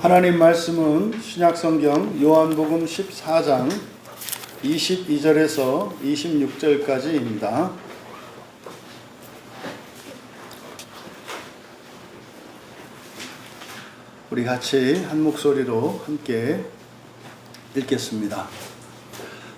하나님 말씀은 신약성경 요한복음 14장 22절에서 26절까지입니다. 우리 같이 한 목소리로 함께 읽겠습니다.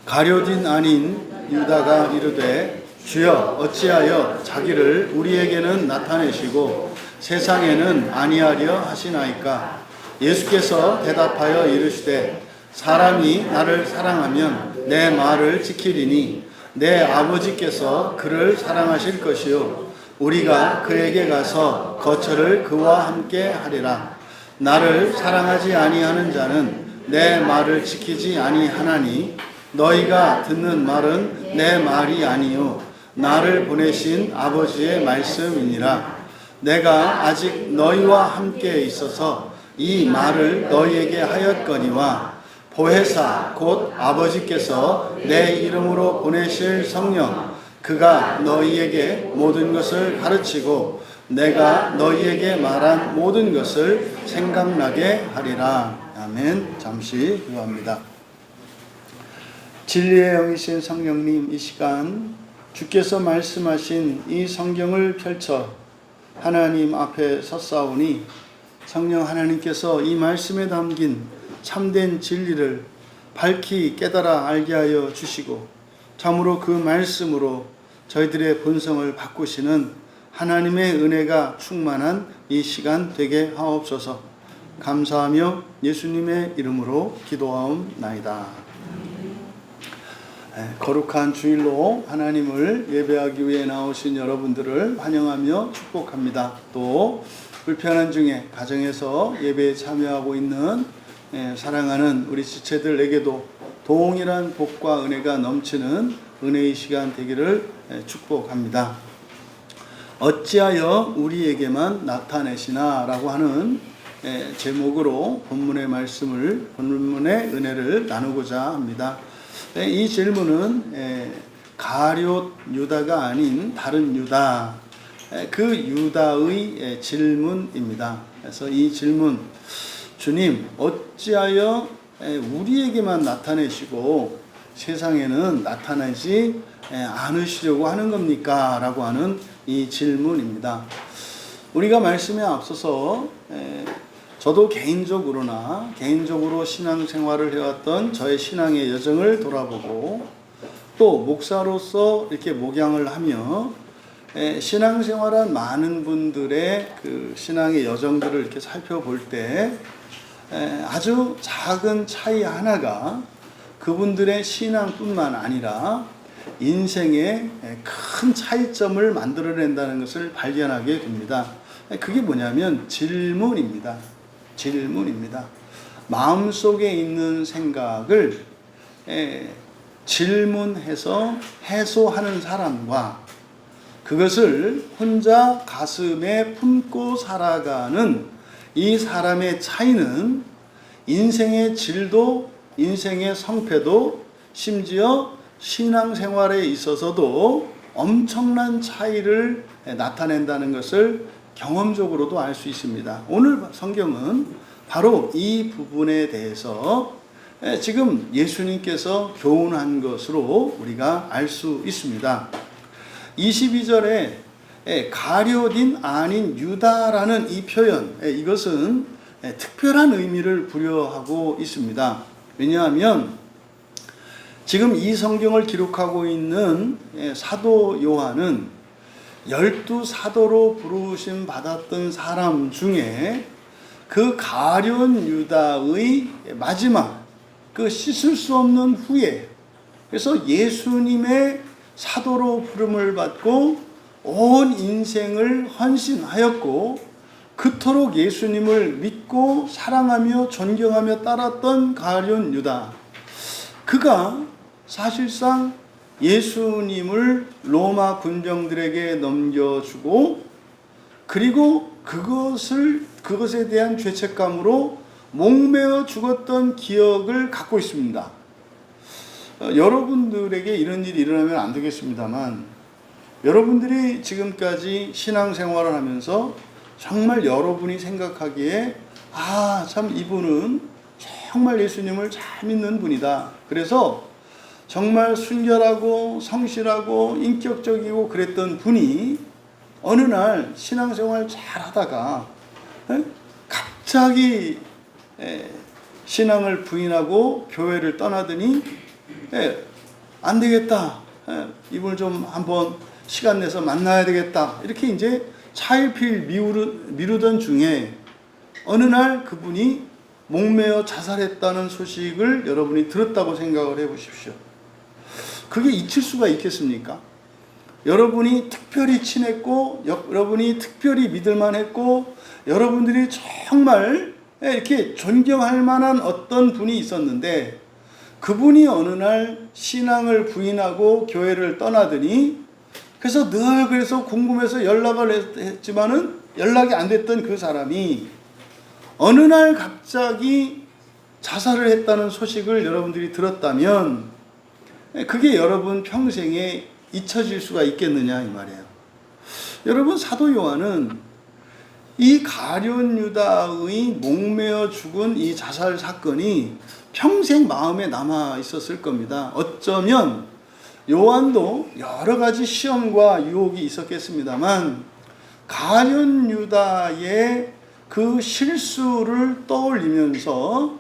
가룟 아닌 유다가 이르되 주여 어찌하여 자기를 우리에게는 나타내시고 세상에는 아니하려 하시나이까. 예수께서 대답하여 이르시되 사람이 나를 사랑하면 내 말을 지키리니 내 아버지께서 그를 사랑하실 것이요 우리가 그에게 가서 거처를 그와 함께 하리라. 나를 사랑하지 아니하는 자는 내 말을 지키지 아니하나니 너희가 듣는 말은 내 말이 아니요 나를 보내신 아버지의 말씀이니라. 내가 아직 너희와 함께 있어서 이 말을 너희에게 하였거니와 보혜사 곧 아버지께서 내 이름으로 보내실 성령 그가 너희에게 모든 것을 가르치고 내가 너희에게 말한 모든 것을 생각나게 하리라. 아멘. 잠시 기도합니다. 진리의 영이신 성령님, 이 시간 주께서 말씀하신 이 성경을 펼쳐 하나님 앞에 섰사오니 성령 하나님께서 이 말씀에 담긴 참된 진리를 밝히 깨달아 알게 하여 주시고 참으로 그 말씀으로 저희들의 본성을 바꾸시는 하나님의 은혜가 충만한 이 시간 되게 하옵소서. 감사하며 예수님의 이름으로 기도하옵나이다. 거룩한 주일로 하나님을 예배하기 위해 나오신 여러분들을 환영하며 축복합니다. 또 불편한 중에 가정에서 예배에 참여하고 있는 사랑하는 우리 지체들에게도 동일한 복과 은혜가 넘치는 은혜의 시간 되기를 축복합니다. 어찌하여 우리에게만 나타내시나 라고 하는 제목으로 본문의 은혜를 나누고자 합니다. 이 질문은 가룟 유다가 아닌 다른 유다, 그 유다의 질문입니다. 그래서 이 질문, 주님 어찌하여 우리에게만 나타내시고 세상에는 나타나지 않으시려고 하는 겁니까? 라고 하는 이 질문입니다. 우리가 말씀에 앞서서 저도 개인적으로 신앙생활을 해왔던 저의 신앙의 여정을 돌아보고 또 목사로서 이렇게 목양을 하며 신앙생활한 많은 분들의 그 신앙의 여정들을 이렇게 살펴볼 때 아주 작은 차이 하나가 그분들의 신앙뿐만 아니라 인생의 큰 차이점을 만들어낸다는 것을 발견하게 됩니다. 그게 뭐냐면 질문입니다. 마음속에 있는 생각을 질문해서 해소하는 사람과 그것을 혼자 가슴에 품고 살아가는 이 사람의 차이는 인생의 질도, 인생의 성패도, 심지어 신앙생활에 있어서도 엄청난 차이를 나타낸다는 것을 경험적으로도 알 수 있습니다. 오늘 성경은 바로 이 부분에 대해서 지금 예수님께서 교훈한 것으로 우리가 알 수 있습니다. 22절에 가룟 아닌 유다라는 이 표현, 이것은 특별한 의미를 부여하고 있습니다. 왜냐하면 지금 이 성경을 기록하고 있는 사도 요한은 12사도로 부르심 받았던 사람 중에 그 가룟 유다의 마지막 그 씻을 수 없는 후에, 그래서 예수님의 사도로 부름을 받고 온 인생을 헌신하였고 그토록 예수님을 믿고 사랑하며 존경하며 따랐던 가룟 유다, 그가 사실상 예수님을 로마 군병들에게 넘겨주고 그리고 그것에 대한 죄책감으로 목매어 죽었던 기억을 갖고 있습니다. 여러분들에게 이런 일이 일어나면 안 되겠습니다만 여러분들이 지금까지 신앙생활을 하면서 정말 여러분이 생각하기에 참 이분은 정말 예수님을 잘 믿는 분이다. 그래서 정말 순결하고 성실하고 인격적이고 그랬던 분이 어느 날 신앙생활 잘 하다가 갑자기 신앙을 부인하고 교회를 떠나더니 안 되겠다. 이분을 좀 한번 시간 내서 만나야 되겠다. 이렇게 이제 차일피일 미루던 중에 어느 날 그분이 목매어 자살했다는 소식을 여러분이 들었다고 생각을 해 보십시오. 그게 잊힐 수가 있겠습니까? 여러분이 특별히 친했고, 여러분이 특별히 믿을만 했고, 여러분들이 정말 이렇게 존경할 만한 어떤 분이 있었는데, 그분이 어느 날 신앙을 부인하고 교회를 떠나더니, 그래서 늘 그래서 궁금해서 연락을 했지만은 연락이 안 됐던 그 사람이 어느 날 갑자기 자살을 했다는 소식을 여러분들이 들었다면 그게 여러분 평생에 잊혀질 수가 있겠느냐 이 말이에요. 여러분, 사도 요한은 이 가룟 유다의 목매어 죽은 이 자살 사건이 평생 마음에 남아 있었을 겁니다. 어쩌면 요한도 여러 가지 시험과 유혹이 있었겠습니다만 가룟 유다의 그 실수를 떠올리면서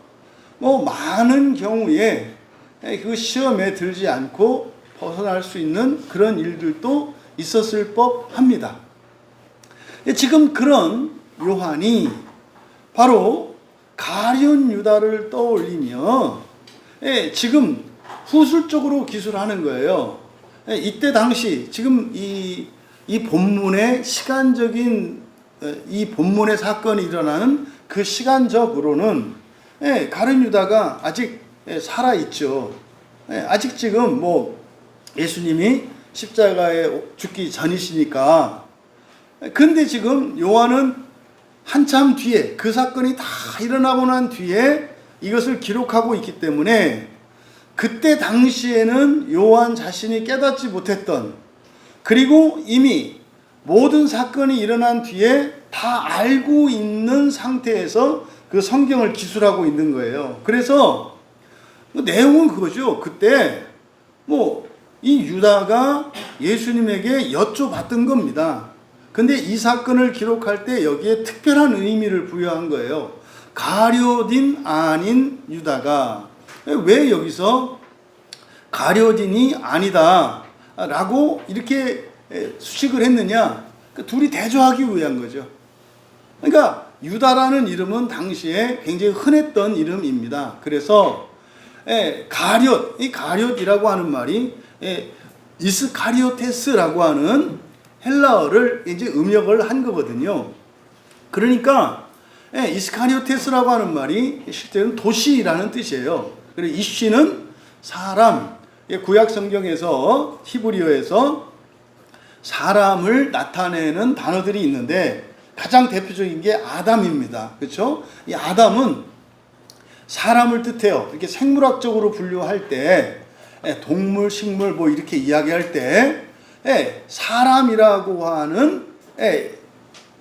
많은 경우에 그 시험에 들지 않고 벗어날 수 있는 그런 일들도 있었을 법합니다. 지금 그런 요한이 바로 가룟 유다를 떠올리며 지금 후술적으로 기술하는 거예요. 이때 당시 지금 이 본문의 시간적인 이 본문의 사건이 일어나는 그 시간적으로는 가룟 유다가 아직 살아 있죠. 아직 지금 예수님이 십자가에 죽기 전이시니까. 근데 지금 요한은 한참 뒤에 그 사건이 다 일어나고 난 뒤에 이것을 기록하고 있기 때문에 그때 당시에는 요한 자신이 깨닫지 못했던, 그리고 이미 모든 사건이 일어난 뒤에 다 알고 있는 상태에서 그 성경을 기술하고 있는 거예요. 그래서 내용은 그거죠. 그때 이 유다가 예수님에게 여쭤봤던 겁니다. 근데 이 사건을 기록할 때 여기에 특별한 의미를 부여한 거예요. 가룟인 아닌 유다가 왜 여기서 가룟인이 아니다 라고 이렇게 수식을 했느냐? 둘이 대조하기 위한 거죠. 그러니까 유다라는 이름은 당시에 굉장히 흔했던 이름입니다. 그래서 이 가룟이라고 하는 말이 이스카리오테스라고 하는 헬라어를 이제 음역을 한 거거든요. 그러니까 이스카리오테스라고 하는 말이 실제로는 도시라는 뜻이에요. 그리고 이씨는 사람, 구약 성경에서 히브리어에서 사람을 나타내는 단어들이 있는데 가장 대표적인 게 아담입니다. 그렇죠? 이 아담은 사람을 뜻해요. 이렇게 생물학적으로 분류할 때 동물, 식물 이렇게 이야기할 때 사람이라고 하는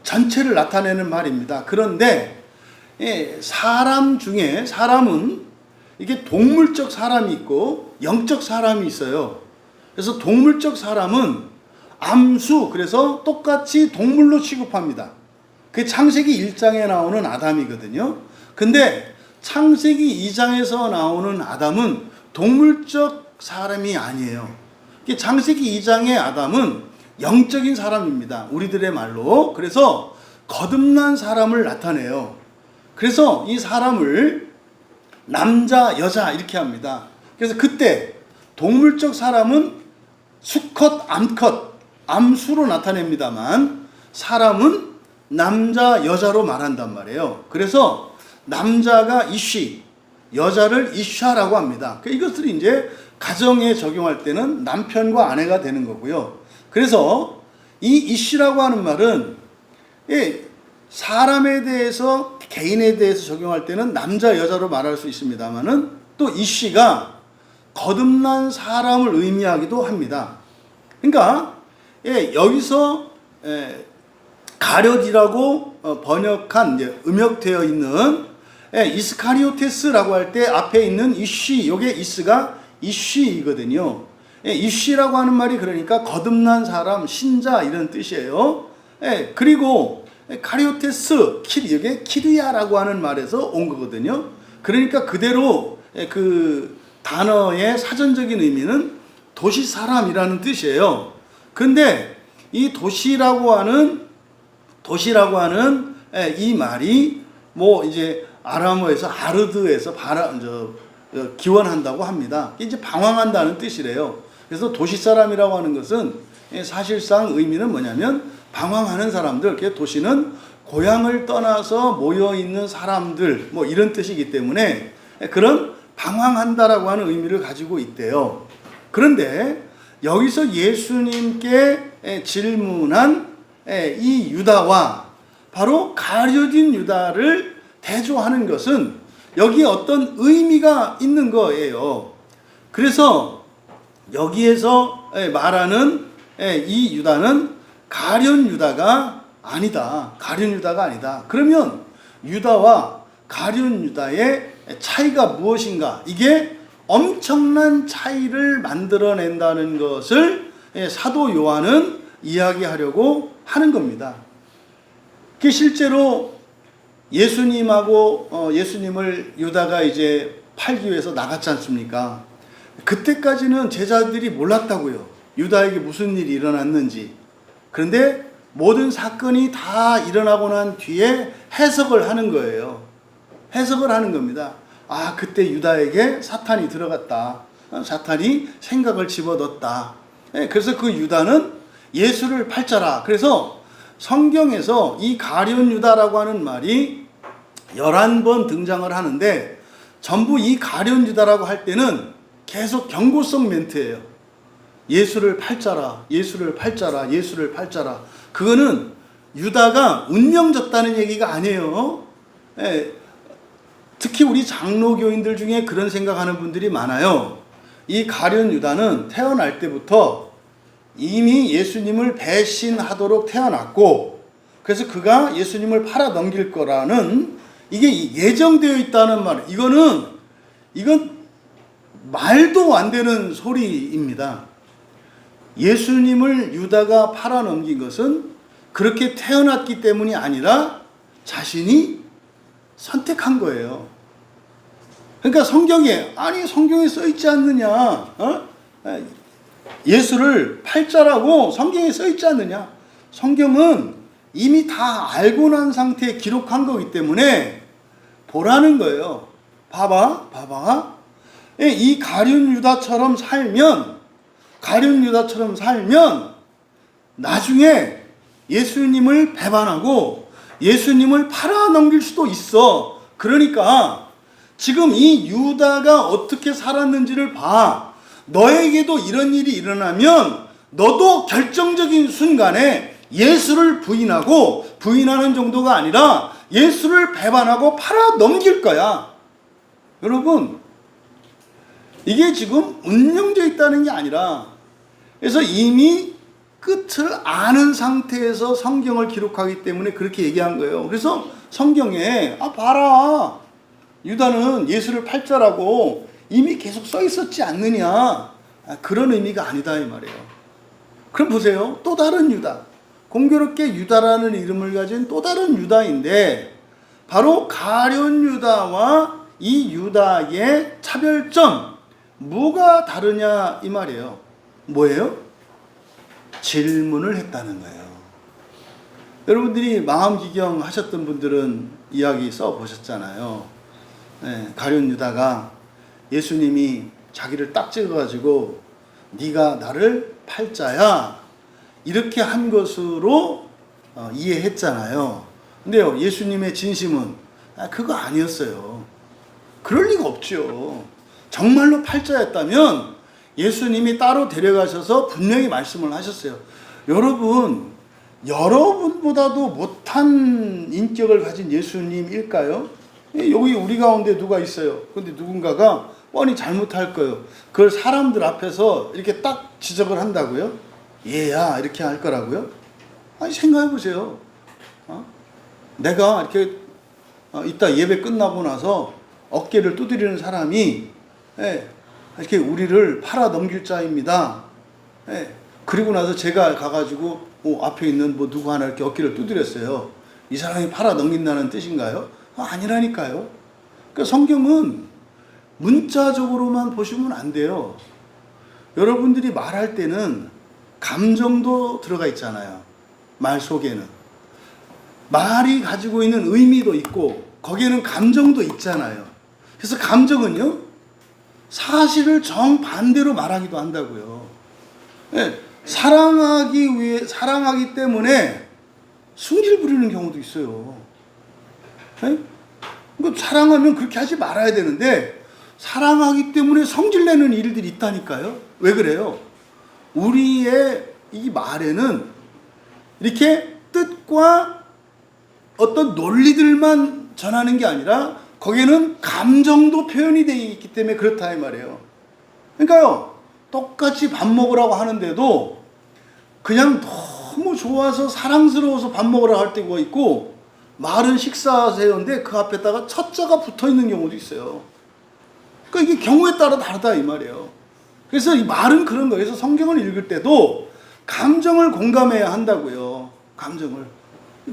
전체를 나타내는 말입니다. 그런데 사람 중에 사람은 이게 동물적 사람이 있고 영적 사람이 있어요. 그래서 동물적 사람은 암수, 그래서 똑같이 동물로 취급합니다. 그게 창세기 1장에 나오는 아담이거든요. 근데 창세기 2장에서 나오는 아담은 동물적 사람이 아니에요. 창세기 2장의 아담은 영적인 사람입니다. 우리들의 말로. 그래서 거듭난 사람을 나타내요. 그래서 이 사람을 남자, 여자 이렇게 합니다. 그래서 그때 동물적 사람은 수컷, 암컷, 암수로 나타냅니다만 사람은 남자, 여자로 말한단 말이에요. 그래서 남자가 이쉬, 여자를 이샤라고 합니다. 이것들이 이제 가정에 적용할 때는 남편과 아내가 되는 거고요. 그래서 이 이씨라고 하는 말은 사람에 대해서, 개인에 대해서 적용할 때는 남자, 여자로 말할 수 있습니다만은 또 이씨가 거듭난 사람을 의미하기도 합니다. 그러니까 여기서 가룟이라고 번역한 이제 음역되어 있는 이스카리오테스라고 할 때 앞에 있는 이쉬, 요게 이스가 이쉬이거든요. 이쉬라고 하는 말이 그러니까 거듭난 사람, 신자 이런 뜻이에요. 그리고 카리오테스, 이게 키리아라고 하는 말에서 온 거거든요. 그러니까 그대로 그 단어의 사전적인 의미는 도시 사람이라는 뜻이에요. 근데 이 도시라고 하는 이 말이 뭐 이제 아람어에서 아르드에서 기원한다고 합니다. 이제 방황한다는 뜻이래요. 그래서 도시 사람이라고 하는 것은 사실상 의미는 뭐냐면 방황하는 사람들, 도시는 고향을 떠나서 모여 있는 사람들, 뭐 이런 뜻이기 때문에 그런 방황한다라고 하는 의미를 가지고 있대요. 그런데 여기서 예수님께 질문한 이 유다와 바로 가룟인 유다를 대조하는 것은 여기에 어떤 의미가 있는 거예요. 그래서 여기에서 말하는 이 유다는 가룟 유다가 아니다. 가룟 유다가 아니다. 그러면 유다와 가룟 유다의 차이가 무엇인가? 이게 엄청난 차이를 만들어낸다는 것을 사도 요한은 이야기하려고 하는 겁니다. 실제로 예수님을 유다가 이제 팔기 위해서 나갔지 않습니까? 그때까지는 제자들이 몰랐다고요. 유다에게 무슨 일이 일어났는지. 그런데 모든 사건이 다 일어나고 난 뒤에 해석을 하는 거예요. 해석을 하는 겁니다. 아, 그때 유다에게 사탄이 들어갔다. 사탄이 생각을 집어넣었다. 그래서 그 유다는 예수를 팔자라. 그래서 성경에서 이 가룟 유다라고 하는 말이 11번 등장을 하는데 전부 이 가룟 유다라고 할 때는 계속 경고성 멘트예요. 예수를 팔자라, 예수를 팔자라, 예수를 팔자라. 그거는 유다가 운명졌다는 얘기가 아니에요. 특히 우리 장로교인들 중에 그런 생각하는 분들이 많아요. 이 가룟 유다는 태어날 때부터 이미 예수님을 배신하도록 태어났고, 그래서 그가 예수님을 팔아 넘길 거라는 이게 예정되어 있다는 말. 이건 말도 안 되는 소리입니다. 예수님을 유다가 팔아 넘긴 것은 그렇게 태어났기 때문이 아니라 자신이 선택한 거예요. 그러니까 성경에 써 있지 않느냐? 예수를 팔자라고 성경에 써 있지 않느냐? 성경은 이미 다 알고 난 상태에 기록한 거기 때문에 보라는 거예요. 봐봐. 이 가룟 유다처럼 살면 나중에 예수님을 배반하고 예수님을 팔아넘길 수도 있어. 그러니까 지금 이 유다가 어떻게 살았는지를 봐. 너에게도 이런 일이 일어나면 너도 결정적인 순간에 예수를 부인하는 정도가 아니라 예수를 배반하고 팔아넘길 거야. 여러분, 이게 지금 운명되어 있다는 게 아니라, 그래서 이미 끝을 아는 상태에서 성경을 기록하기 때문에 그렇게 얘기한 거예요. 그래서 성경에 봐라, 유다는 예수를 팔자라고 이미 계속 써 있었지 않느냐. 그런 의미가 아니다 이 말이에요. 그럼 보세요. 또 다른 유다, 공교롭게 유다라는 이름을 가진 또 다른 유다인데, 바로 가룟 유다와 이 유다의 차별점, 뭐가 다르냐 이 말이에요. 뭐예요? 질문을 했다는 거예요. 여러분들이 마음기경 하셨던 분들은 이야기 써보셨잖아요. 가룟 유다가 예수님이 자기를 딱 찍어가지고 네가 나를 팔자야 이렇게 한 것으로 이해했잖아요. 근데요, 예수님의 진심은 그거 아니었어요. 그럴 리가 없죠. 정말로 팔자였다면 예수님이 따로 데려가셔서 분명히 말씀을 하셨어요. 여러분보다도 못한 인격을 가진 예수님일까요? 여기 우리 가운데 누가 있어요. 근데 누군가가 뻔히 잘못할 거예요. 그걸 사람들 앞에서 이렇게 딱 지적을 한다고요? 얘야 이렇게 할 거라고요? 생각해 보세요. 내가 이렇게 이따 예배 끝나고 나서 어깨를 두드리는 사람이 이렇게 우리를 팔아 넘길 자입니다. 그리고 나서 제가 가가지고 앞에 있는 뭐 누구 하나 이렇게 어깨를 두드렸어요. 이 사람이 팔아 넘긴다는 뜻인가요? 아니라니까요. 그러니까 성경은 문자적으로만 보시면 안 돼요. 여러분들이 말할 때는 감정도 들어가 있잖아요. 말 속에는. 말이 가지고 있는 의미도 있고 거기에는 감정도 있잖아요. 그래서 감정은요, 사실을 정반대로 말하기도 한다고요. 사랑하기 때문에 승질 부리는 경우도 있어요. 사랑하면 그렇게 하지 말아야 되는데 사랑하기 때문에 성질내는 일들이 있다니까요. 왜 그래요? 우리의 이 말에는 이렇게 뜻과 어떤 논리들만 전하는 게 아니라 거기에는 감정도 표현이 되어 있기 때문에 그렇다 이 말이에요. 그러니까요, 똑같이 밥 먹으라고 하는데도 그냥 너무 좋아서 사랑스러워서 밥 먹으라고 할 때가 있고, 말은 식사하세요인데 그 앞에다가 첫자가 붙어 있는 경우도 있어요. 그러니까 이게 경우에 따라 다르다 이 말이에요. 그래서 이 말은 그런 거예요. 그래서 성경을 읽을 때도 감정을 공감해야 한다고요. 감정을.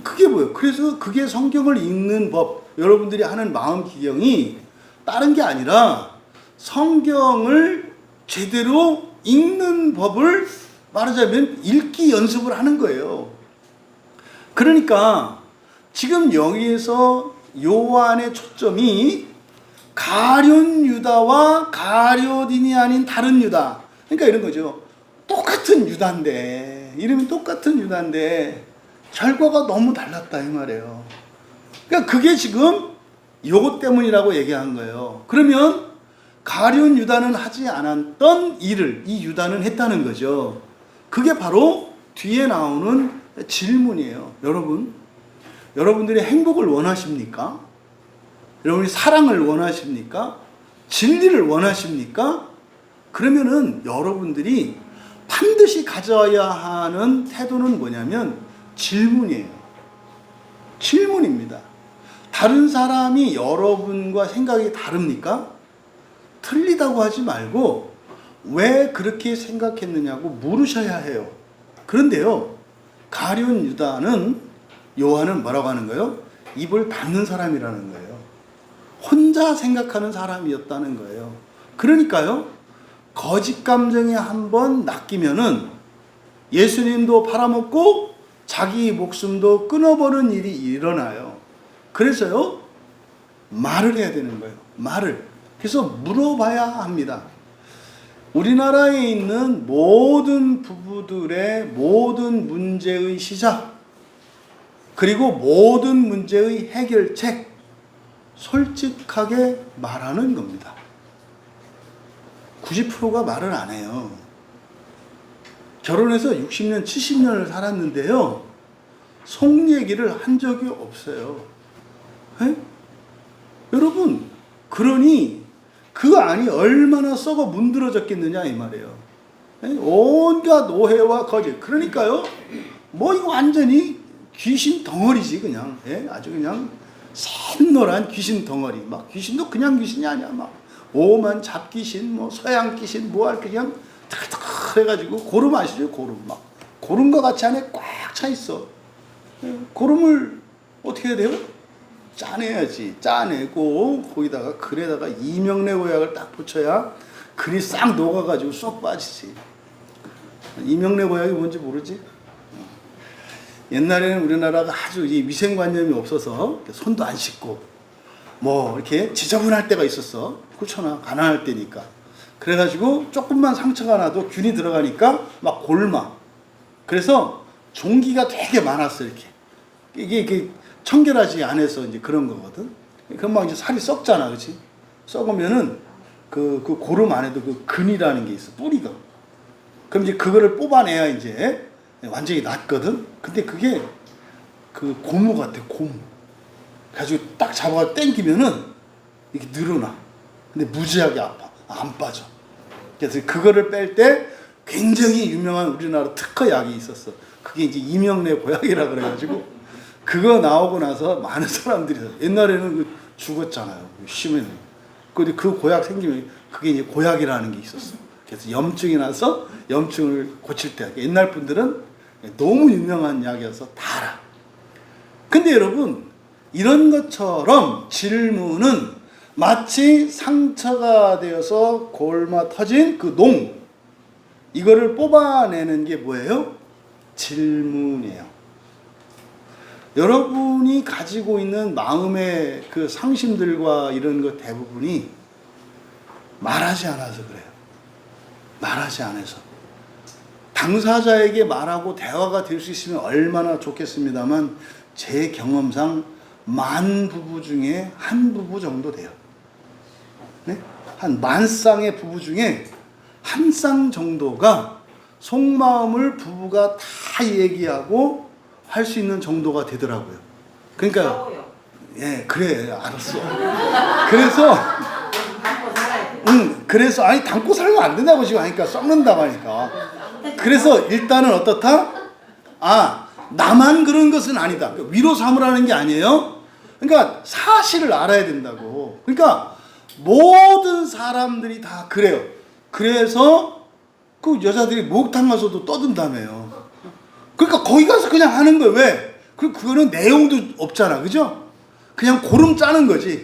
그게 뭐예요? 그래서 그게 성경을 읽는 법, 여러분들이 하는 마음 기경이 다른 게 아니라 성경을 제대로 읽는 법을 말하자면 읽기 연습을 하는 거예요. 그러니까 지금 여기에서 요한의 초점이 가룟 유다와 가룟이 아닌 다른 유다. 그러니까 이런 거죠. 똑같은 유다인데, 이름이 똑같은 유다인데 결과가 너무 달랐다 이 말이에요. 그러니까 그게 지금 요것 때문이라고 얘기한 거예요. 그러면 가룟 유다는 하지 않았던 일을 이 유다는 했다는 거죠. 그게 바로 뒤에 나오는 질문이에요. 여러분들이 행복을 원하십니까? 여러분이 사랑을 원하십니까? 진리를 원하십니까? 그러면은 여러분들이 반드시 가져야 하는 태도는 뭐냐면 질문이에요. 질문입니다. 다른 사람이 여러분과 생각이 다릅니까? 틀리다고 하지 말고 왜 그렇게 생각했느냐고 물으셔야 해요. 그런데요, 가룟 유다는 요한은 뭐라고 하는 거예요? 입을 닫는 사람이라는 거예요. 혼자 생각하는 사람이었다는 거예요. 그러니까요, 거짓 감정에 한번 낚이면은 예수님도 팔아먹고 자기 목숨도 끊어버리는 일이 일어나요. 그래서요, 말을 해야 되는 거예요. 말을. 그래서 물어봐야 합니다. 우리나라에 있는 모든 부부들의 모든 문제의 시작, 그리고 모든 문제의 해결책, 솔직하게 말하는 겁니다. 90%가 말을 안 해요. 결혼해서 60년, 70년을 살았는데요, 속 얘기를 한 적이 없어요. 여러분, 그러니 그 안이 얼마나 썩어 문드러졌겠느냐 이 말이에요. 온갖 오해와 거짓. 그러니까요, 뭐 이거 완전히 귀신 덩어리지 그냥. 아주 그냥 샛노란 귀신 덩어리. 막 귀신도 그냥 귀신이 아니야. 막 오만 잡귀신, 뭐 서양 귀신, 뭐할 그냥 탁탁 해가지고 고름 아시죠? 고름. 막 고름과 같이 안에 꽉 차 있어. 고름을 어떻게 해야 돼요? 짜내야지. 짜내고 거기다가 글에다가 이명래 보약을 딱 붙여야 글이 싹 녹아가지고 쏙 빠지지. 이명래 보약이 뭔지 모르지? 옛날에는 우리나라가 아주 이 위생관념이 없어서 손도 안 씻고 뭐 이렇게 지저분할 때가 있었어. 그렇잖아. 가난할 때니까. 그래가지고 조금만 상처가 나도 균이 들어가니까 막 골마. 그래서 종기가 되게 많았어. 이게 청결하지 않아서 이제 그런 거거든. 그럼 막 이제 살이 썩잖아. 그렇지? 썩으면은 그 고름 안에도 그 근이라는 게 있어. 뿌리가. 그럼 이제 그거를 뽑아내야 이제 완전히 낫거든. 근데 그게 그 고무 같아. 고무. 가지고 딱 잡아가 땡기면은 이렇게 늘어나. 근데 무지하게 아파. 안 빠져. 그래서 그거를 뺄 때 굉장히 유명한 우리나라 특허 약이 있었어. 그게 이제 이명래 보약이라 그래가지고 그거 나오고 나서 많은 사람들이 옛날에는 죽었잖아요. 심해는. 근데 그 고약 생기면 그게 이제 고약이라는 게 있었어. 그래서 염증이 나서 염증을 고칠 때 옛날 분들은 너무 유명한 약이어서 다 알아. 근데 여러분 이런 것처럼 질문은 마치 상처가 되어서 골마 터진 그 농 이거를 뽑아내는 게 뭐예요? 질문이에요. 여러분이 가지고 있는 마음의 그 상심들과 이런 것 대부분이 말하지 않아서 그래요. 말하지 않아서. 당사자에게 말하고 대화가 될 수 있으면 얼마나 좋겠습니다만 제 경험상 만 부부 중에 한 부부 정도 돼요. 네? 한 만 쌍의 부부 중에 한 쌍 정도가 속마음을 부부가 다 얘기하고 할 수 있는 정도가 되더라고요. 그러니까 예, 그래, 알았어. 그래서 그래서 아니 담고 살면 안 된다고 지금 하니까 썩는다고 하니까. 그래서 일단은 어떻다? 아, 나만 그런 것은 아니다. 위로 삼으라는 게 아니에요. 그러니까 사실을 알아야 된다고. 그러니까 모든 사람들이 다 그래요. 그래서 그 여자들이 목욕탕 가서도 떠든다며요. 그러니까 거기 가서 그냥 하는 거예요. 왜? 그거는 내용도 없잖아. 그죠? 그냥 고름 짜는 거지.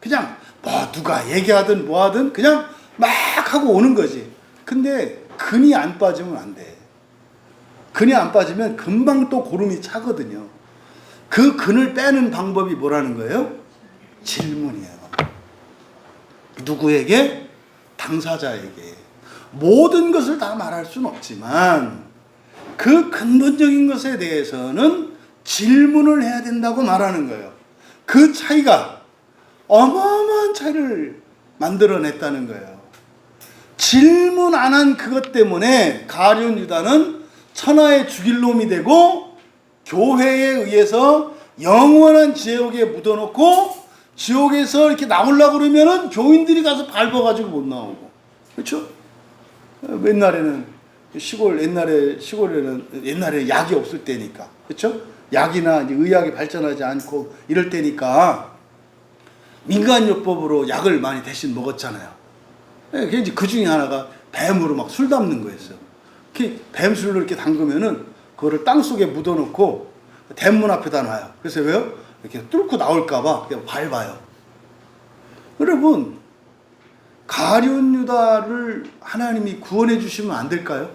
그냥 뭐 누가 얘기하든 뭐 하든 그냥 막 하고 오는 거지. 근데 근이 안 빠지면 안 돼. 근이 안 빠지면 금방 또 고름이 차거든요. 그 근을 빼는 방법이 뭐라는 거예요? 질문이에요. 누구에게? 당사자에게. 모든 것을 다 말할 수는 없지만 그 근본적인 것에 대해서는 질문을 해야 된다고 말하는 거예요. 그 차이가 어마어마한 차이를 만들어냈다는 거예요. 질문 안 한 그것 때문에 가룟 유다는 천하의 죽일 놈이 되고 교회에 의해서 영원한 지옥에 묻어놓고 지옥에서 이렇게 나오려고 그러면은 교인들이 가서 밟아가지고 못 나오고. 그렇죠? 옛날에는 시골에는 옛날에 약이 없을 때니까. 그렇죠? 약이나 이제 의학이 발전하지 않고 이럴 때니까 민간요법으로 약을 많이 대신 먹었잖아요. 이제 그 중에 하나가 뱀으로 막 술 담는 거였어요. 뱀술로 이렇게 담그면은 그거를 땅 속에 묻어놓고 대문 앞에다 놔요. 그래서 왜요? 이렇게 뚫고 나올까봐 그냥 밟아요. 여러분, 가룟 유다를 하나님이 구원해 주시면 안 될까요?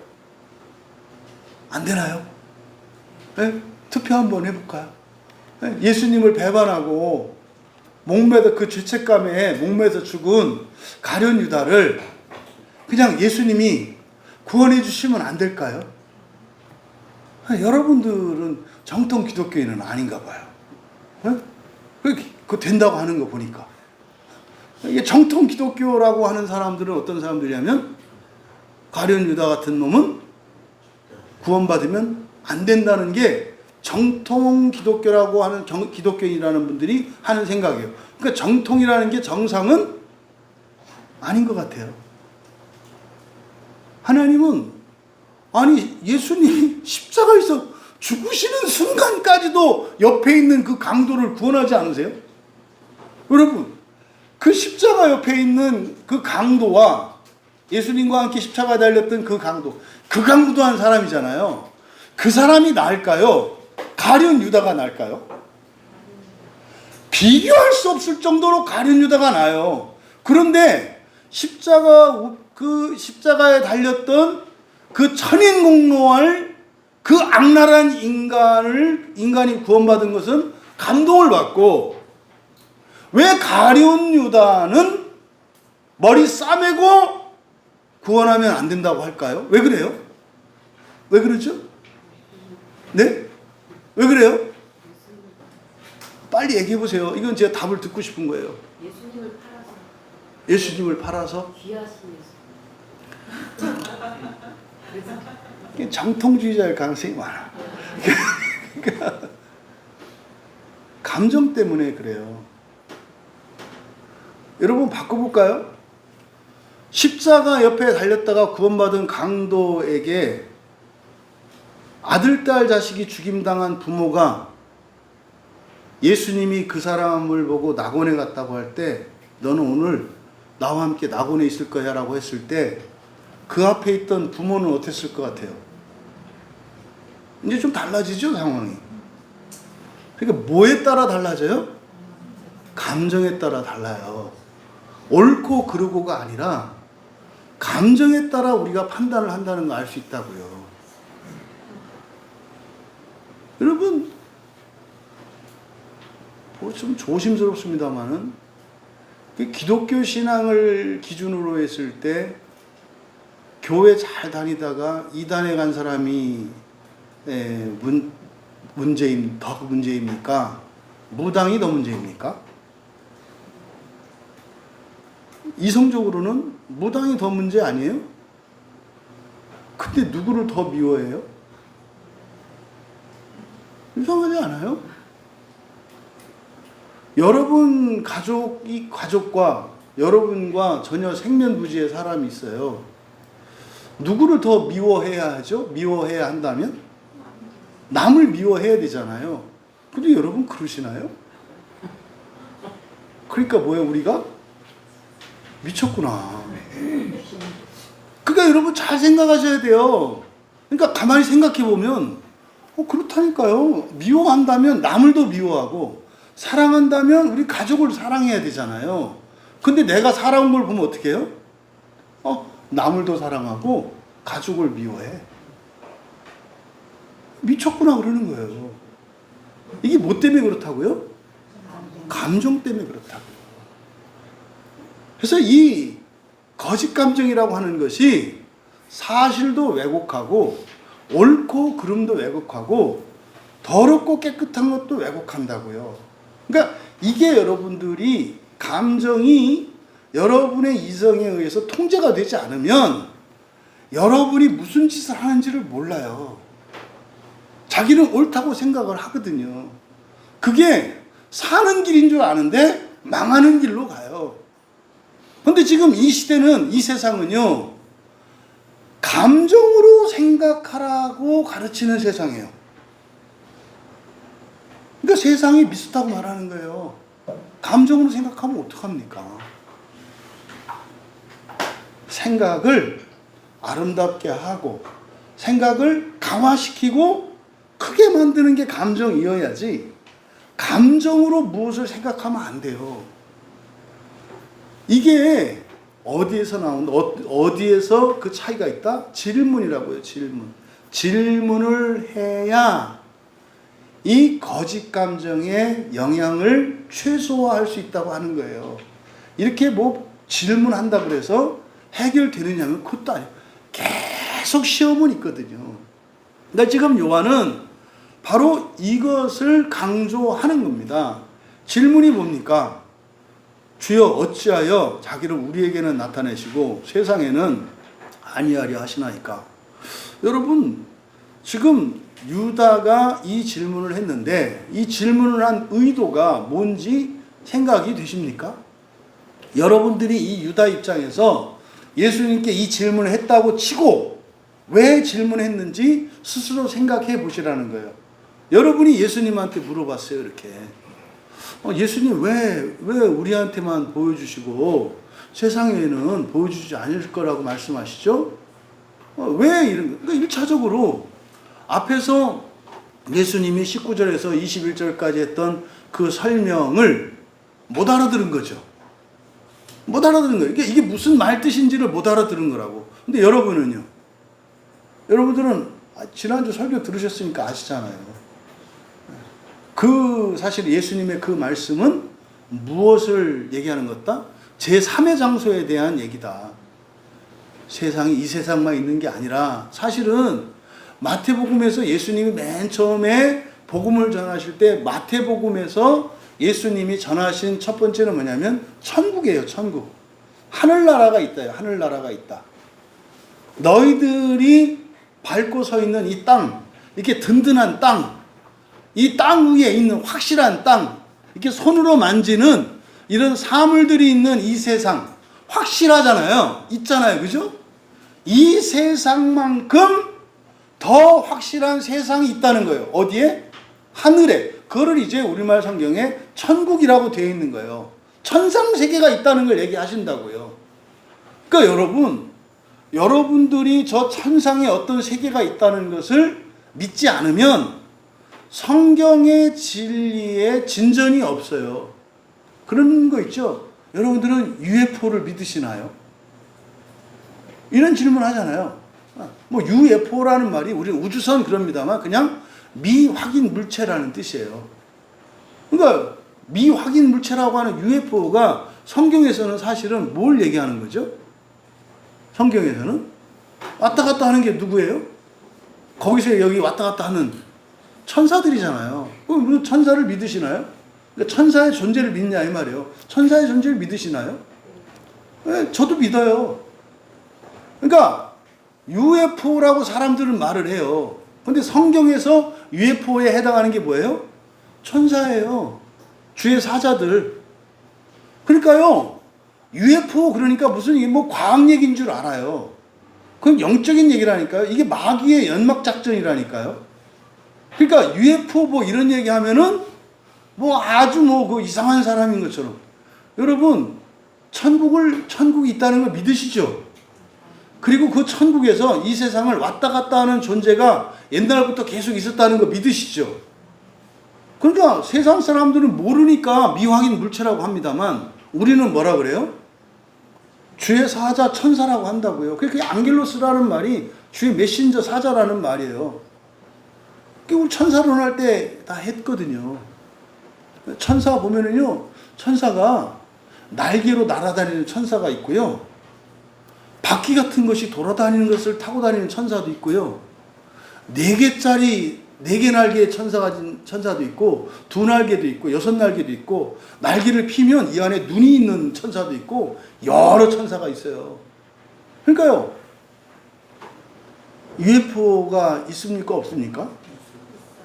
안 되나요? 네? 투표 한번 해볼까요? 네? 예수님을 배반하고 목매서 그 죄책감에 목매서 죽은 가룟 유다를 그냥 예수님이 구원해 주시면 안 될까요? 여러분들은 정통 기독교인은 아닌가 봐요. 네? 그거 된다고 하는 거 보니까. 이게 정통 기독교라고 하는 사람들은 어떤 사람들이냐면 가룟 유다 같은 놈은 구원받으면 안 된다는 게 정통 기독교라고 하는 기독교인이라는 분들이 하는 생각이에요. 그러니까 정통이라는 게 정상은 아닌 것 같아요. 하나님은 아니 예수님이 십자가에서 죽으시는 순간까지도 옆에 있는 그 강도를 구원하지 않으세요? 여러분, 그 십자가 옆에 있는 그 강도와 예수님과 함께 십자가에 달렸던 그 강도도 한 사람이잖아요. 그 사람이 나을까요? 가룟 유다가 나을까요? 비교할 수 없을 정도로 가룟 유다가 나아요. 그런데 십자가에 달렸던 그 천인공로할 그 악랄한 인간이 구원받은 것은 감동을 받고, 왜 가룟 유다는 머리 싸매고 구원하면 안 된다고 할까요? 왜 그래요? 왜 그러죠? 네? 왜 그래요? 빨리 얘기해 보세요. 이건 제가 답을 듣고 싶은 거예요. 예수님을 팔아서? 정통주의자일 가능성이 많아. 감정 때문에 그래요. 여러분 바꿔볼까요? 십자가 옆에 달렸다가 구원받은 강도에게 아들, 딸, 자식이 죽임당한 부모가 예수님이 그 사람을 보고 낙원에 갔다고 할 때 너는 오늘 나와 함께 낙원에 있을 거야 라고 했을 때 그 앞에 있던 부모는 어땠을 것 같아요? 이제 좀 달라지죠, 상황이. 그러니까 뭐에 따라 달라져요? 감정에 따라 달라요. 옳고 그르고가 아니라 감정에 따라 우리가 판단을 한다는 거 알 수 있다고요. 여러분, 좀 조심스럽습니다만은 기독교 신앙을 기준으로 했을 때 교회 잘 다니다가 이단에 간 사람이 더 문제입니까? 무당이 더 문제입니까? 이성적으로는 무당이 더 문제 아니에요? 근데 누구를 더 미워해요? 이상하지 않아요? 여러분 가족과 여러분과 전혀 생면부지의 사람이 있어요. 누구를 더 미워해야 하죠? 미워해야 한다면? 남을 미워해야 되잖아요. 근데 여러분 그러시나요? 그러니까 뭐예요, 우리가? 미쳤구나. 그러니까 여러분 잘 생각하셔야 돼요. 그러니까 가만히 생각해 보면 그렇다니까요. 미워한다면 남을 더 미워하고 사랑한다면 우리 가족을 사랑해야 되잖아요. 근데 내가 살아온 걸 보면 어떻게 해요? 남을 더 사랑하고 가족을 미워해. 미쳤구나 그러는 거예요. 이게 뭐 때문에 그렇다고요? 감정 때문에 그렇다고. 그래서 이 거짓 감정이라고 하는 것이 사실도 왜곡하고 옳고 그름도 왜곡하고 더럽고 깨끗한 것도 왜곡한다고요. 그러니까 이게 여러분들이 감정이 여러분의 이성에 의해서 통제가 되지 않으면 여러분이 무슨 짓을 하는지를 몰라요. 자기는 옳다고 생각을 하거든요. 그게 사는 길인 줄 아는데 망하는 길로 가요. 근데 지금 이 시대는, 이 세상은요, 감정으로 생각하라고 가르치는 세상이에요. 그러니까 세상이 비슷하고 말하는 거예요. 감정으로 생각하면 어떡합니까? 생각을 아름답게 하고 생각을 강화시키고 크게 만드는 게 감정이어야지 감정으로 무엇을 생각하면 안 돼요. 이게 어디에서 나온다? 어디에서 그 차이가 있다? 질문이라고요. 질문을 해야 이 거짓 감정의 영향을 최소화할 수 있다고 하는 거예요. 이렇게 뭐 질문한다 그래서 해결되느냐면 그것도 아니에요. 계속 시험은 있거든요. 그러니까 지금 요한은 바로 이것을 강조하는 겁니다. 질문이 뭡니까? 주여 어찌하여 자기를 우리에게는 나타내시고 세상에는 아니하려 하시나이까? 여러분, 지금 유다가 이 질문을 했는데 이 질문을 한 의도가 뭔지 생각이 되십니까? 여러분들이 이 유다 입장에서 예수님께 이 질문을 했다고 치고 왜 질문했는지 스스로 생각해 보시라는 거예요. 여러분이 예수님한테 물어봤어요. 이렇게 예수님 왜 우리한테만 보여주시고 세상에는 보여주지 않을 거라고 말씀하시죠? 왜 이런 거? 그러니까 1차적으로 앞에서 예수님이 19절에서 21절까지 했던 그 설명을 못 알아들은 거죠. 못 알아들은 거예요. 이게 무슨 말 뜻인지를 못 알아들은 거라고. 근데 여러분은요? 여러분들은 지난주 설교 들으셨으니까 아시잖아요. 사실 예수님의 그 말씀은 무엇을 얘기하는 것다? 제3의 장소에 대한 얘기다. 세상이 이 세상만 있는 게 아니라 사실은 마태복음에서 예수님이 맨 처음에 복음을 전하실 때 마태복음에서 예수님이 전하신 첫 번째는 뭐냐면 천국이에요. 천국. 하늘나라가 있다요. 하늘나라가 있다. 너희들이 밟고 서 있는 이 땅, 이렇게 든든한 땅, 이 땅 위에 있는 확실한 땅, 이렇게 손으로 만지는 이런 사물들이 있는 이 세상, 확실하잖아요. 있잖아요. 그죠? 이 세상만큼 더 확실한 세상이 있다는 거예요. 어디에? 하늘에. 그거를 이제 우리말 성경에 천국이라고 되어 있는 거예요. 천상 세계가 있다는 걸 얘기하신다고요. 그러니까 여러분들이 저 천상에 어떤 세계가 있다는 것을 믿지 않으면 성경의 진리에 진전이 없어요. 그런 거 있죠. 여러분들은 UFO를 믿으시나요? 이런 질문 하잖아요. 뭐 UFO라는 말이 우리 우주선 그럽니다만 그냥 미확인 물체라는 뜻이에요. 그러니까 미확인 물체라고 하는 UFO가 성경에서는 사실은 뭘 얘기하는 거죠? 성경에서는 왔다 갔다 하는 게 누구예요? 거기서 여기 왔다 갔다 하는 천사들이잖아요. 그럼 천사를 믿으시나요? 그러니까 천사의 존재를 믿냐 이 말이에요. 천사의 존재를 믿으시나요? 네, 저도 믿어요. 그러니까 UFO라고 사람들은 말을 해요. 근데 성경에서 UFO에 해당하는 게 뭐예요? 천사예요. 주의 사자들. 그러니까요. UFO 그러니까 무슨 이게 뭐 과학 얘기인 줄 알아요. 그건 영적인 얘기라니까요. 이게 마귀의 연막 작전이라니까요. 그러니까 UFO 뭐 이런 얘기 하면은 뭐 아주 뭐 그 이상한 사람인 것처럼. 여러분, 천국이 있다는 걸 믿으시죠? 그리고 그 천국에서 이 세상을 왔다 갔다 하는 존재가 옛날부터 계속 있었다는 거 믿으시죠? 그러니까 세상 사람들은 모르니까 미확인 물체라고 합니다만 우리는 뭐라 그래요? 주의 사자 천사라고 한다고요. 그게 안겔로스라는 말이 주의 메신저 사자라는 말이에요. 우리 천사론 할 때 다 했거든요. 천사 보면은요, 천사가 날개로 날아다니는 천사가 있고요. 바퀴 같은 것이 돌아다니는 것을 타고 다니는 천사도 있고요. 4개 날개의 천사도 있고, 2날개도 있고, 6날개도 있고, 날개를 피면 이 안에 눈이 있는 천사도 있고, 여러 천사가 있어요. 그러니까요, UFO가 있습니까? 없습니까?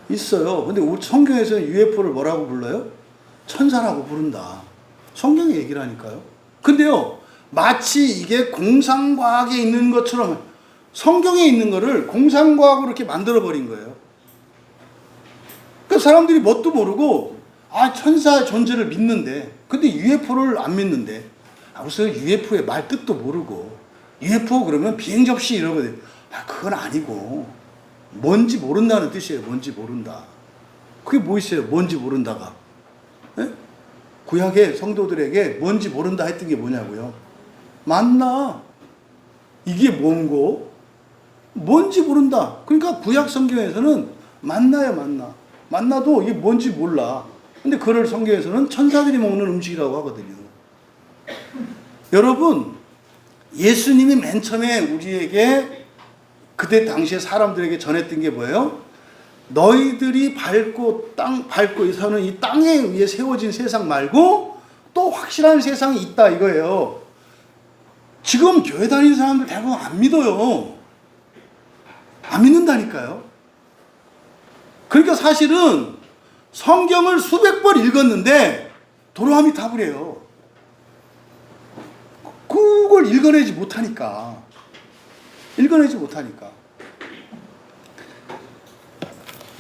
있어요. 근데 우리 성경에서는 UFO를 뭐라고 불러요? 천사라고 부른다. 성경의 얘기라니까요. 근데요, 마치 이게 공상과학에 있는 것처럼 성경에 있는 거를 공상과학으로 이렇게 만들어버린 거예요. 그러니까 사람들이 뭣도 모르고, 천사의 존재를 믿는데, 근데 UFO를 안 믿는데, 무슨 UFO의 말 뜻도 모르고, UFO 그러면 비행 접시 이러거든요. 그건 아니고, 뭔지 모른다는 뜻이에요. 뭔지 모른다. 그게 뭐 있어요? 뭔지 모른다가. 예? 구약의 성도들에게 뭔지 모른다 했던 게 뭐냐고요? 만나. 이게 뭔고? 뭔지 모른다. 그러니까 구약 성경에서는 만나요, 만나. 만나도 이게 뭔지 몰라. 근데 그걸 성경에서는 천사들이 먹는 음식이라고 하거든요. 여러분, 예수님이 맨 처음에 우리에게 그때 당시에 사람들에게 전했던 게 뭐예요? 너희들이 밟고 사는 이 땅에 위에 세워진 세상 말고 또 확실한 세상이 있다 이거예요. 지금 교회 다니는 사람들 대부분 안 믿어요. 안 믿는다니까요. 그러니까 사실은 성경을 수백 번 읽었는데 도로아미 답을 해요. 그걸 읽어내지 못하니까.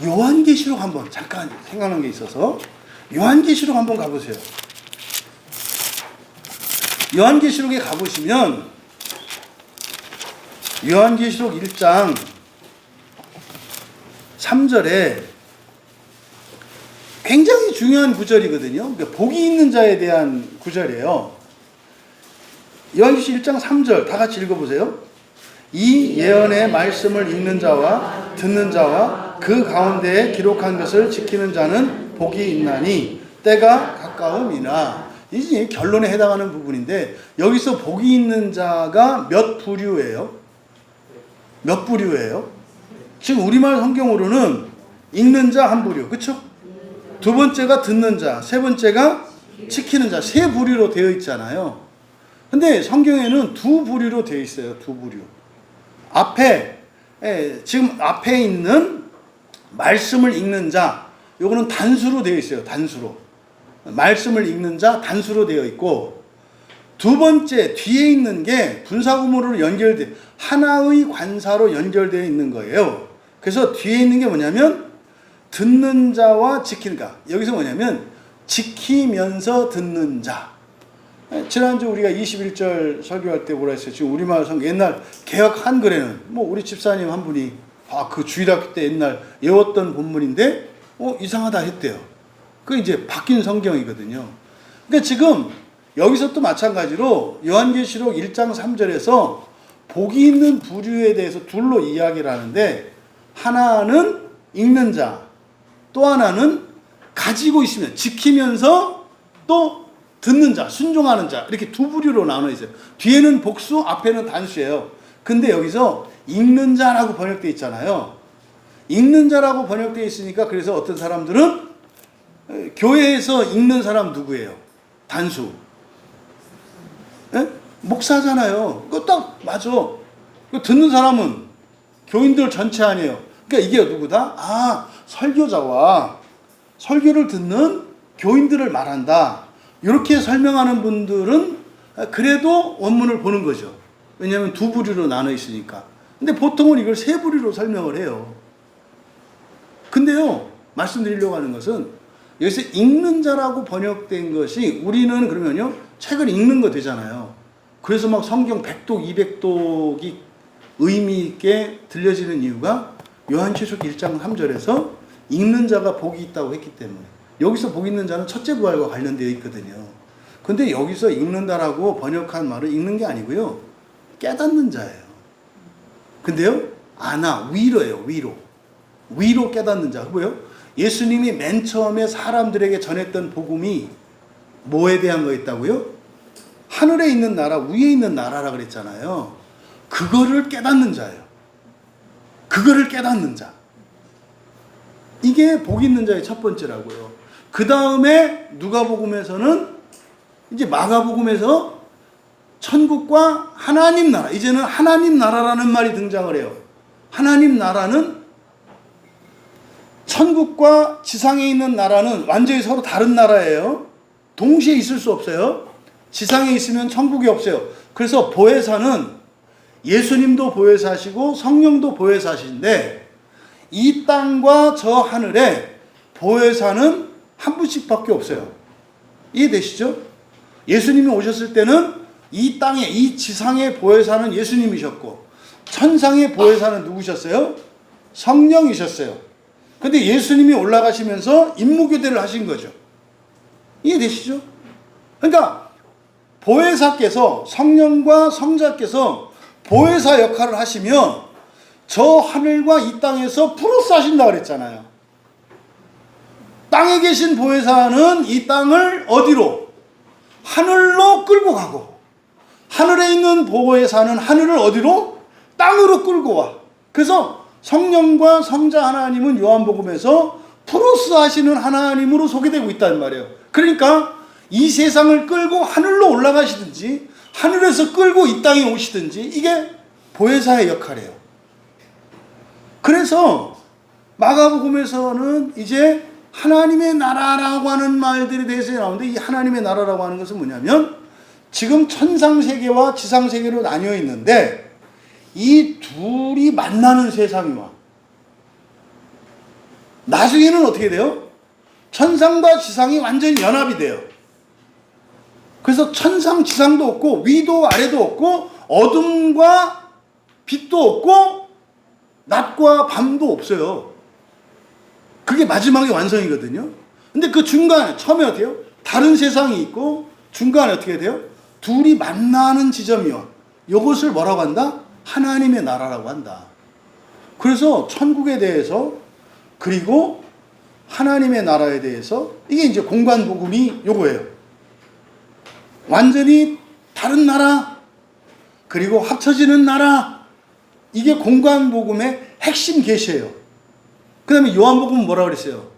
요한계시록 한번 잠깐 생각난 게 있어서 요한계시록 한번 가보세요. 요한계시록에 가보시면 요한계시록 1장 3절에 굉장히 중요한 구절이거든요. 그러니까 복이 있는 자에 대한 구절이에요. 요한계시록 1장 3절 다 같이 읽어보세요. 이 예언의 말씀을 읽는 자와 듣는 자와 그 가운데에 기록한 것을 지키는 자는 복이 있나니 때가 가까움이나. 이제 결론에 해당하는 부분인데 여기서 복이 있는 자가 몇 부류예요? 지금 우리말 성경으로는 읽는 자 한 부류, 그렇죠? 두 번째가 듣는 자, 세 번째가 지키는 자, 세 부류로 되어 있잖아요. 근데 성경에는 두 부류로 되어 있어요. 두 부류. 지금 앞에 있는 말씀을 읽는 자, 요거는 단수로 되어 있어요. 단수로. 말씀을 읽는 자 단수로 되어 있고, 두 번째 뒤에 있는 게 분사구문으로 연결돼 하나의 관사로 연결되어 있는 거예요. 그래서 뒤에 있는 게 뭐냐면 듣는 자와 지키는 자. 여기서 뭐냐면 지키면서 듣는 자. 지난주 우리가 21절 설교할 때 뭐라 했어요? 지금 우리말 성경 옛날 개역 한글에는 뭐 우리 집사님 한 분이 그 주일학교 때 옛날 외웠던 본문인데 이상하다 했대요. 그 이제 바뀐 성경이거든요. 그러니까 지금 여기서 또 마찬가지로 요한계시록 1장 3절에서 복이 있는 부류에 대해서 둘로 이야기를 하는데 하나는 읽는 자, 또 하나는 가지고 있으면 지키면서 또 듣는 자, 순종하는 자, 이렇게 두 부류로 나눠 있어요. 뒤에는 복수, 앞에는 단수예요. 근데 여기서 읽는 자라고 번역되어 있잖아요. 읽는 자라고 번역되어 있으니까 그래서 어떤 사람들은 교회에서 읽는 사람 누구예요? 단수. 예? 목사잖아요. 그거 딱 맞아. 듣는 사람은 교인들 전체 아니에요. 그러니까 이게 누구다? 설교자와 설교를 듣는 교인들을 말한다. 이렇게 설명하는 분들은 그래도 원문을 보는 거죠. 왜냐하면 두 부류로 나눠 있으니까. 근데 보통은 이걸 세 부류로 설명을 해요. 근데요, 말씀드리려고 하는 것은 여기서 읽는 자라고 번역된 것이 우리는 그러면요, 책을 읽는 거 되잖아요. 그래서 막 성경 100독, 200독이 의미 있게 들려지는 이유가 요한계시록 1장 3절에서 읽는 자가 복이 있다고 했기 때문에. 여기서 복 있는 자는 첫째 부활과 관련되어 있거든요. 근데 여기서 읽는다라고 번역한 말은 읽는 게 아니고요, 깨닫는 자예요. 근데요, 위로예요, 위로. 위로 깨닫는 자. 뭐예요? 예수님이 맨 처음에 사람들에게 전했던 복음이 뭐에 대한 거였다고요? 하늘에 있는 나라, 위에 있는 나라라 그랬잖아요. 그거를 깨닫는 자예요. 그거를 깨닫는 자. 이게 복 있는 자의 첫 번째라고요. 그 다음에 누가복음에서는 이제 마가복음에서 천국과 하나님 나라, 이제는 하나님 나라라는 말이 등장을 해요. 하나님 나라는 천국과 지상에 있는 나라는 완전히 서로 다른 나라예요. 동시에 있을 수 없어요. 지상에 있으면 천국이 없어요. 그래서 보혜사는 예수님도 보혜사시고 성령도 보혜사신데 이 땅과 저 하늘에 보혜사는 한 분씩밖에 없어요. 이해되시죠? 예수님이 오셨을 때는 이 땅에, 이 지상의 보혜사는 예수님이셨고 천상의 보혜사는 누구셨어요? 성령이셨어요. 근데 예수님이 올라가시면서 임무교대를 하신 거죠. 이해되시죠? 그러니까 보혜사께서, 성령과 성자께서 보혜사 역할을 하시면 저 하늘과 이 땅에서 플러스 하신다 그랬잖아요. 땅에 계신 보혜사는 이 땅을 어디로? 하늘로 끌고 가고, 하늘에 있는 보혜사는 하늘을 어디로? 땅으로 끌고 와. 그래서 성령과 성자 하나님은 요한복음에서 플러스 하시는 하나님으로 소개되고 있다는 말이에요. 그러니까 이 세상을 끌고 하늘로 올라가시든지 하늘에서 끌고 이 땅에 오시든지 이게 보혜사의 역할이에요. 그래서 마가복음에서는 이제 하나님의 나라라고 하는 말들에 대해서 나오는데, 이 하나님의 나라라고 하는 것은 뭐냐면 지금 천상세계와 지상세계로 나뉘어 있는데 이 둘이 만나는 세상이 와. 나중에는 어떻게 돼요? 천상과 지상이 완전히 연합이 돼요. 그래서 천상 지상도 없고 위도 아래도 없고 어둠과 빛도 없고 낮과 밤도 없어요. 그게 마지막의 완성이거든요. 근데 그 중간에 처음에 어떻게 해요? 다른 세상이 있고 중간에 어떻게 돼요? 둘이 만나는 지점이요. 이것을 뭐라고 한다? 하나님의 나라라고 한다. 그래서 천국에 대해서 그리고 하나님의 나라에 대해서 이게 이제 공관복음이 요거예요. 완전히 다른 나라 그리고 합쳐지는 나라, 이게 공관복음의 핵심 계시예요. 그 다음에 요한복음은 뭐라고 그랬어요?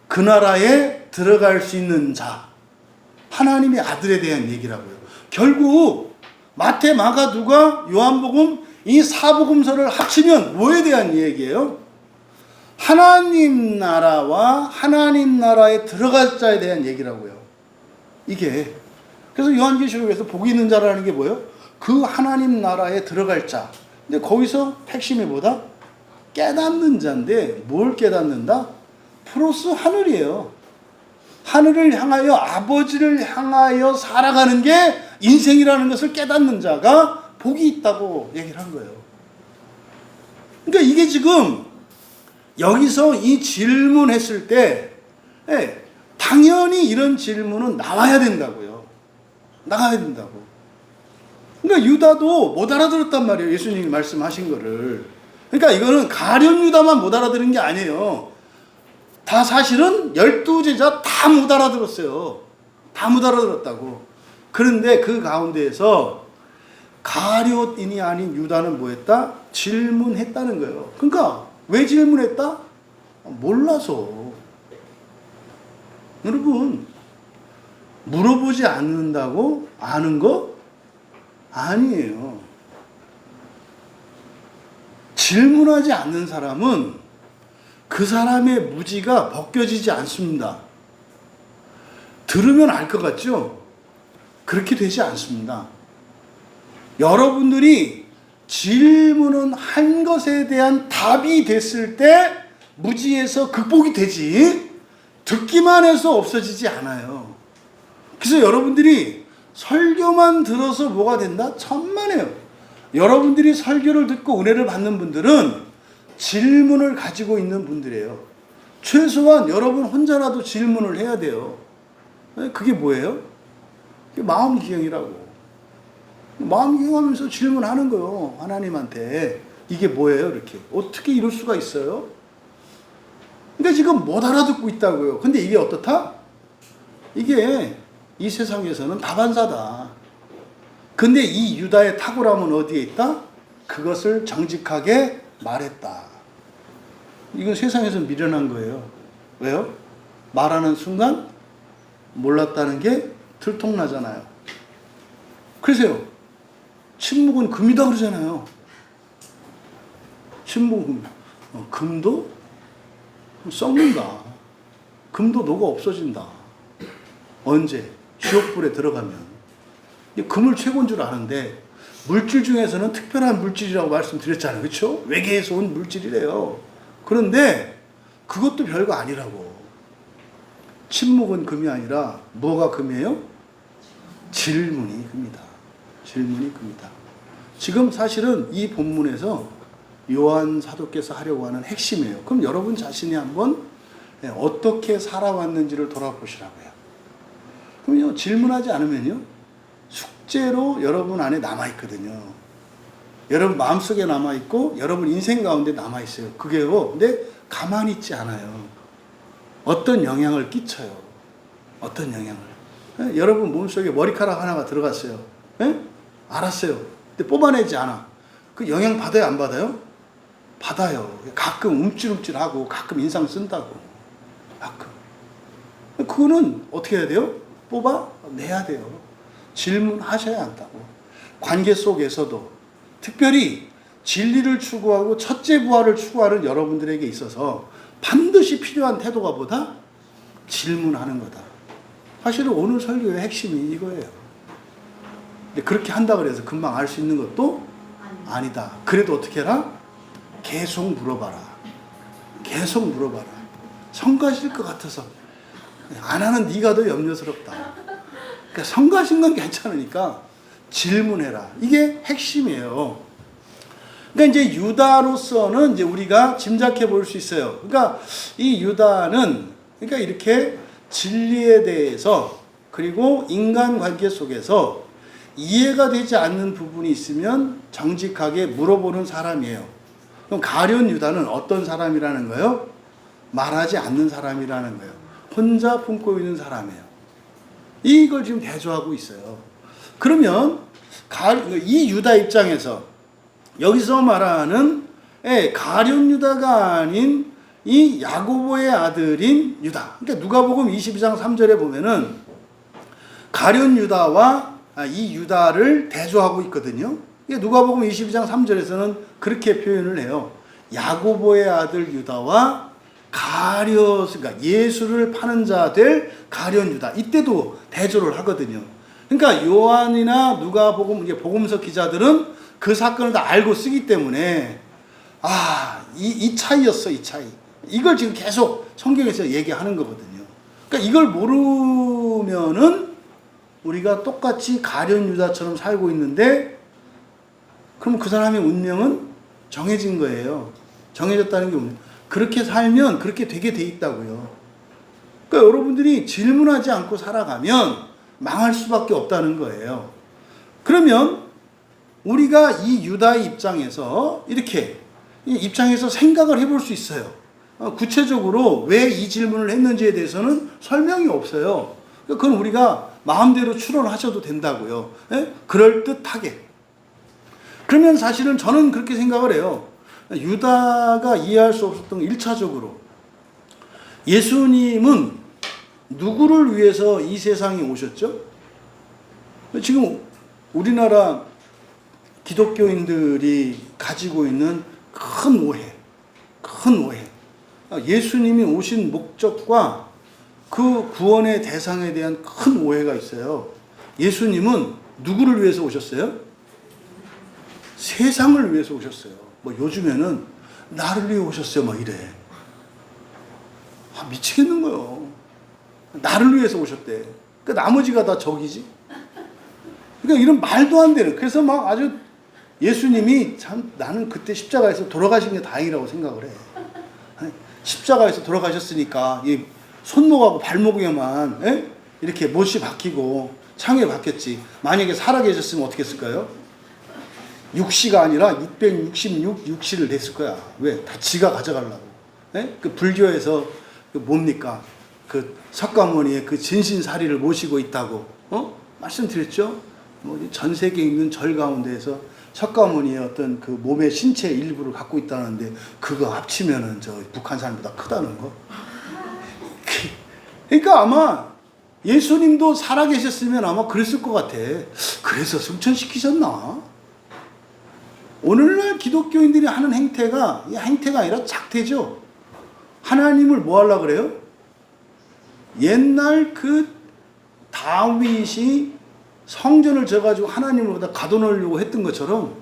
그 나라에 들어갈 수 있는 자, 하나님의 아들에 대한 얘기라고요. 결국 마태, 마가, 누가, 요한복음 이 사복음서를 합치면 뭐에 대한 얘기예요? 하나님 나라와 하나님 나라에 들어갈 자에 대한 얘기라고요. 이게 그래서 요한계시록에서 복이 있는 자라는 게 뭐예요? 그 하나님 나라에 들어갈 자. 근데 거기서 핵심이 뭐다? 깨닫는 자인데 뭘 깨닫는다? 플러스 하늘이에요. 하늘을 향하여, 아버지를 향하여 살아가는 게 인생이라는 것을 깨닫는 자가 복이 있다고 얘기를 한 거예요. 그러니까 이게 지금 여기서 이 질문했을 때 당연히 이런 질문은 나와야 된다고요. 나와야 된다고. 그러니까 유다도 못 알아들었단 말이에요. 예수님이 말씀하신 거를. 그러니까 이거는 가룟 유다만 못 알아들은 게 아니에요. 다 사실은 12제자 다 못 알아들었어요. 다 못 알아들었다고. 그런데 그 가운데에서 가룟인이 아닌 유다는 뭐 했다? 질문했다는 거예요. 그러니까 왜 질문했다? 몰라서. 여러분, 물어보지 않는다고 아는 거 아니에요. 질문하지 않는 사람은 그 사람의 무지가 벗겨지지 않습니다. 들으면 알 것 같죠? 그렇게 되지 않습니다. 여러분들이 질문은 한 것에 대한 답이 됐을 때 무지에서 극복이 되지, 듣기만 해서 없어지지 않아요. 그래서 여러분들이 설교만 들어서 뭐가 된다? 천만에요. 여러분들이 설교를 듣고 은혜를 받는 분들은 질문을 가지고 있는 분들이에요. 최소한 여러분 혼자라도 질문을 해야 돼요. 그게 뭐예요? 그게 마음기경이라고. 마음기경하면서 질문하는 거예요. 하나님한테. 이게 뭐예요? 이렇게. 어떻게 이럴 수가 있어요? 그러니까 지금 못 알아듣고 있다고요. 근데 이게 어떻다? 이게 이 세상에서는 다반사다. 근데 이 유다의 탁월함은 어디에 있다? 그것을 정직하게 말했다. 이건 세상에서 미련한 거예요. 왜요? 말하는 순간 몰랐다는 게 들통나잖아요. 그래서요, 침묵은 금이다 그러잖아요. 침묵은 금도 썩는다. 금도 녹아 없어진다. 언제? 지옥불에 들어가면. 금을 최고인 줄 아는데 물질 중에서는 특별한 물질이라고 말씀드렸잖아요. 그렇죠? 외계에서 온 물질이래요. 그런데 그것도 별거 아니라고. 침묵은 금이 아니라 뭐가 금이에요? 질문이 금이다. 질문이 금이다. 지금 사실은 이 본문에서 요한 사도께서 하려고 하는 핵심이에요. 그럼 여러분 자신이 한번 어떻게 살아왔는지를 돌아보시라고요. 그럼요, 질문하지 않으면요, 숙제로 여러분 안에 남아있거든요. 여러분 마음속에 남아있고 여러분 인생 가운데 남아있어요. 그게요, 근데 가만히 있지 않아요. 어떤 영향을 끼쳐요. 어떤 영향을. 여러분 몸속에 머리카락 하나가 들어갔어요. 알았어요. 근데 뽑아내지 않아. 그 영향 받아요, 안 받아요? 받아요. 가끔 움찔움찔하고 가끔 인상 쓴다고. 가끔. 그거는 어떻게 해야 돼요? 뽑아내야 돼요. 질문하셔야 한다고. 관계 속에서도 특별히 진리를 추구하고 첫째 부활을 추구하는 여러분들에게 있어서 반드시 필요한 태도가 뭐다? 질문하는 거다. 사실은 오늘 설교의 핵심이 이거예요. 근데 그렇게 한다고 해서 금방 알 수 있는 것도 아니다. 그래도 어떻게 해라? 계속 물어봐라. 계속 물어봐라. 성가실 것 같아서 안 하는 네가 더 염려스럽다. 그러니까 성가신 건 괜찮으니까 질문해라. 이게 핵심이에요. 그러니까 이제 유다로서는 이제 우리가 짐작해 볼 수 있어요. 그러니까 이 유다는 그러니까 이렇게 진리에 대해서 그리고 인간관계 속에서 이해가 되지 않는 부분이 있으면 정직하게 물어보는 사람이에요. 그럼 가룟 유다는 어떤 사람이라는 거예요? 말하지 않는 사람이라는 거예요. 혼자 품고 있는 사람이에요. 이걸 지금 대조하고 있어요. 그러면 이 유다 입장에서 여기서 말하는 가룟 유다가 아닌 이 야고보의 아들인 유다. 그러니까 누가복음 22장 3절에 보면은 가룟 유다와 이 유다를 대조하고 있거든요. 누가복음 22장 3절에서는 그렇게 표현을 해요. 야고보의 아들 유다와 그러니까 예수를 파는 자 될 가룟 유다. 이때도 대조를 하거든요. 그러니까 요한이나 누가복음 복음서 기자들은 그 사건을 다 알고 쓰기 때문에 이 차이였어, 이 차이. 이걸 지금 계속 성경에서 얘기하는 거거든요. 그러니까 이걸 모르면은 우리가 똑같이 가룟 유다처럼 살고 있는데, 그럼 그 사람의 운명은 정해진 거예요. 정해졌다는 게 운명. 그렇게 살면 그렇게 되게 돼 있다고요. 그러니까 여러분들이 질문하지 않고 살아가면 망할 수밖에 없다는 거예요. 그러면 우리가 이 유다의 입장에서 이렇게 입장에서 생각을 해볼 수 있어요. 구체적으로 왜 이 질문을 했는지에 대해서는 설명이 없어요. 그건 우리가 마음대로 추론하셔도 된다고요. 예? 그럴듯하게. 그러면 사실은 저는 그렇게 생각을 해요. 유다가 이해할 수 없었던 1차적으로 예수님은 누구를 위해서 이 세상에 오셨죠? 지금 우리나라 기독교인들이 가지고 있는 큰 오해. 예수님이 오신 목적과 그 구원의 대상에 대한 큰 오해가 있어요. 예수님은 누구를 위해서 오셨어요? 세상을 위해서 오셨어요. 뭐 요즘에는 나를 위해 오셨어요. 막 이래. 미치겠는 거예요. 나를 위해서 오셨대. 그 나머지가 다 적이지. 그러니까 이런 말도 안 되는. 그래서 막 아주 예수님이 참 나는 그때 십자가에서 돌아가신 게 다행이라고 생각을 해. 십자가에서 돌아가셨으니까 이 손목하고 발목에만 이렇게 못이 박히고 창에 박혔지. 만약에 살아계셨으면 어떻게 했을까요? 6시가 아니라 666시를 냈을 거야. 왜? 다 지가 가져가려고. 그 불교에서 그 뭡니까? 그 석가모니의 그 진신사리를 모시고 있다고 말씀드렸죠? 전 세계에 있는 절 가운데에서 석가모니의 어떤 그 몸의 신체 일부를 갖고 있다는데 그거 합치면은 저 북한 사람보다 크다는 거. 그러니까 아마 예수님도 살아계셨으면 아마 그랬을 것 같아. 그래서 승천시키셨나? 오늘날 기독교인들이 하는 행태가 아니라 작태죠. 하나님을 뭐 하려고 그래요? 옛날 그 다윗이 성전을 져가지고 하나님을 갖다 가둬놓으려고 했던 것처럼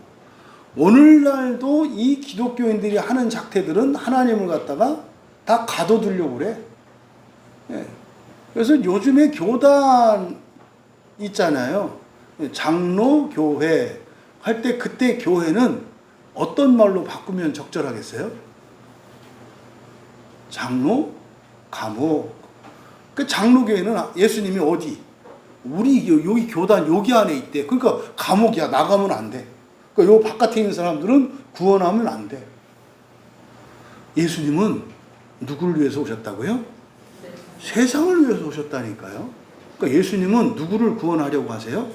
오늘날도 이 기독교인들이 하는 작태들은 하나님을 갖다가 다 가둬두려고 그래. 그래서 요즘에 교단 있잖아요. 장로, 교회 할 때 그때 교회는 어떤 말로 바꾸면 적절하겠어요? 장로, 감옥. 그 장로교회는 예수님이 어디? 우리 여기 교단 여기 안에 있대. 그러니까 감옥이야. 나가면 안 돼. 그러니까 요 바깥에 있는 사람들은 구원하면 안 돼. 예수님은 누구를 위해서 오셨다고요? 네. 세상을 위해서 오셨다니까요. 그러니까 예수님은 누구를 구원하려고 하세요?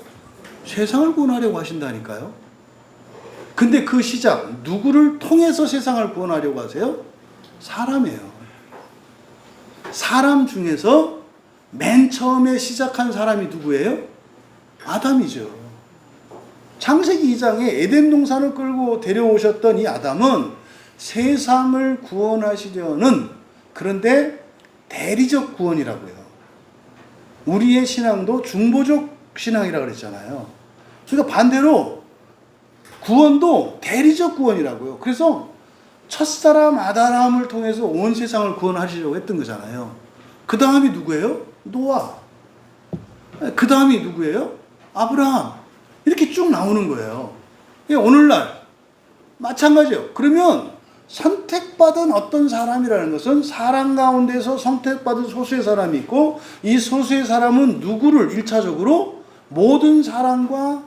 세상을 구원하려고 하신다니까요. 근데 그 시작, 누구를 통해서 세상을 구원하려고 하세요? 사람이에요. 사람 중에서 맨 처음에 시작한 사람이 누구예요? 아담이죠. 창세기 2장에 에덴 동산을 끌고 데려오셨던 이 아담은 세상을 구원하시려는, 그런데 대리적 구원이라고요. 우리의 신앙도 중보적 신앙이라고 그랬잖아요. 그러니까 반대로 구원도 대리적 구원이라고요. 그래서 첫사람 아담을 통해서 온 세상을 구원하시려고 했던 거잖아요. 그 다음이 누구예요? 노아. 그 다음이 누구예요? 아브라함. 이렇게 쭉 나오는 거예요. 오늘날 마찬가지예요. 그러면 선택받은 어떤 사람이라는 것은 사람 가운데서 선택받은 소수의 사람이 있고, 이 소수의 사람은 누구를 1차적으로 모든 사람과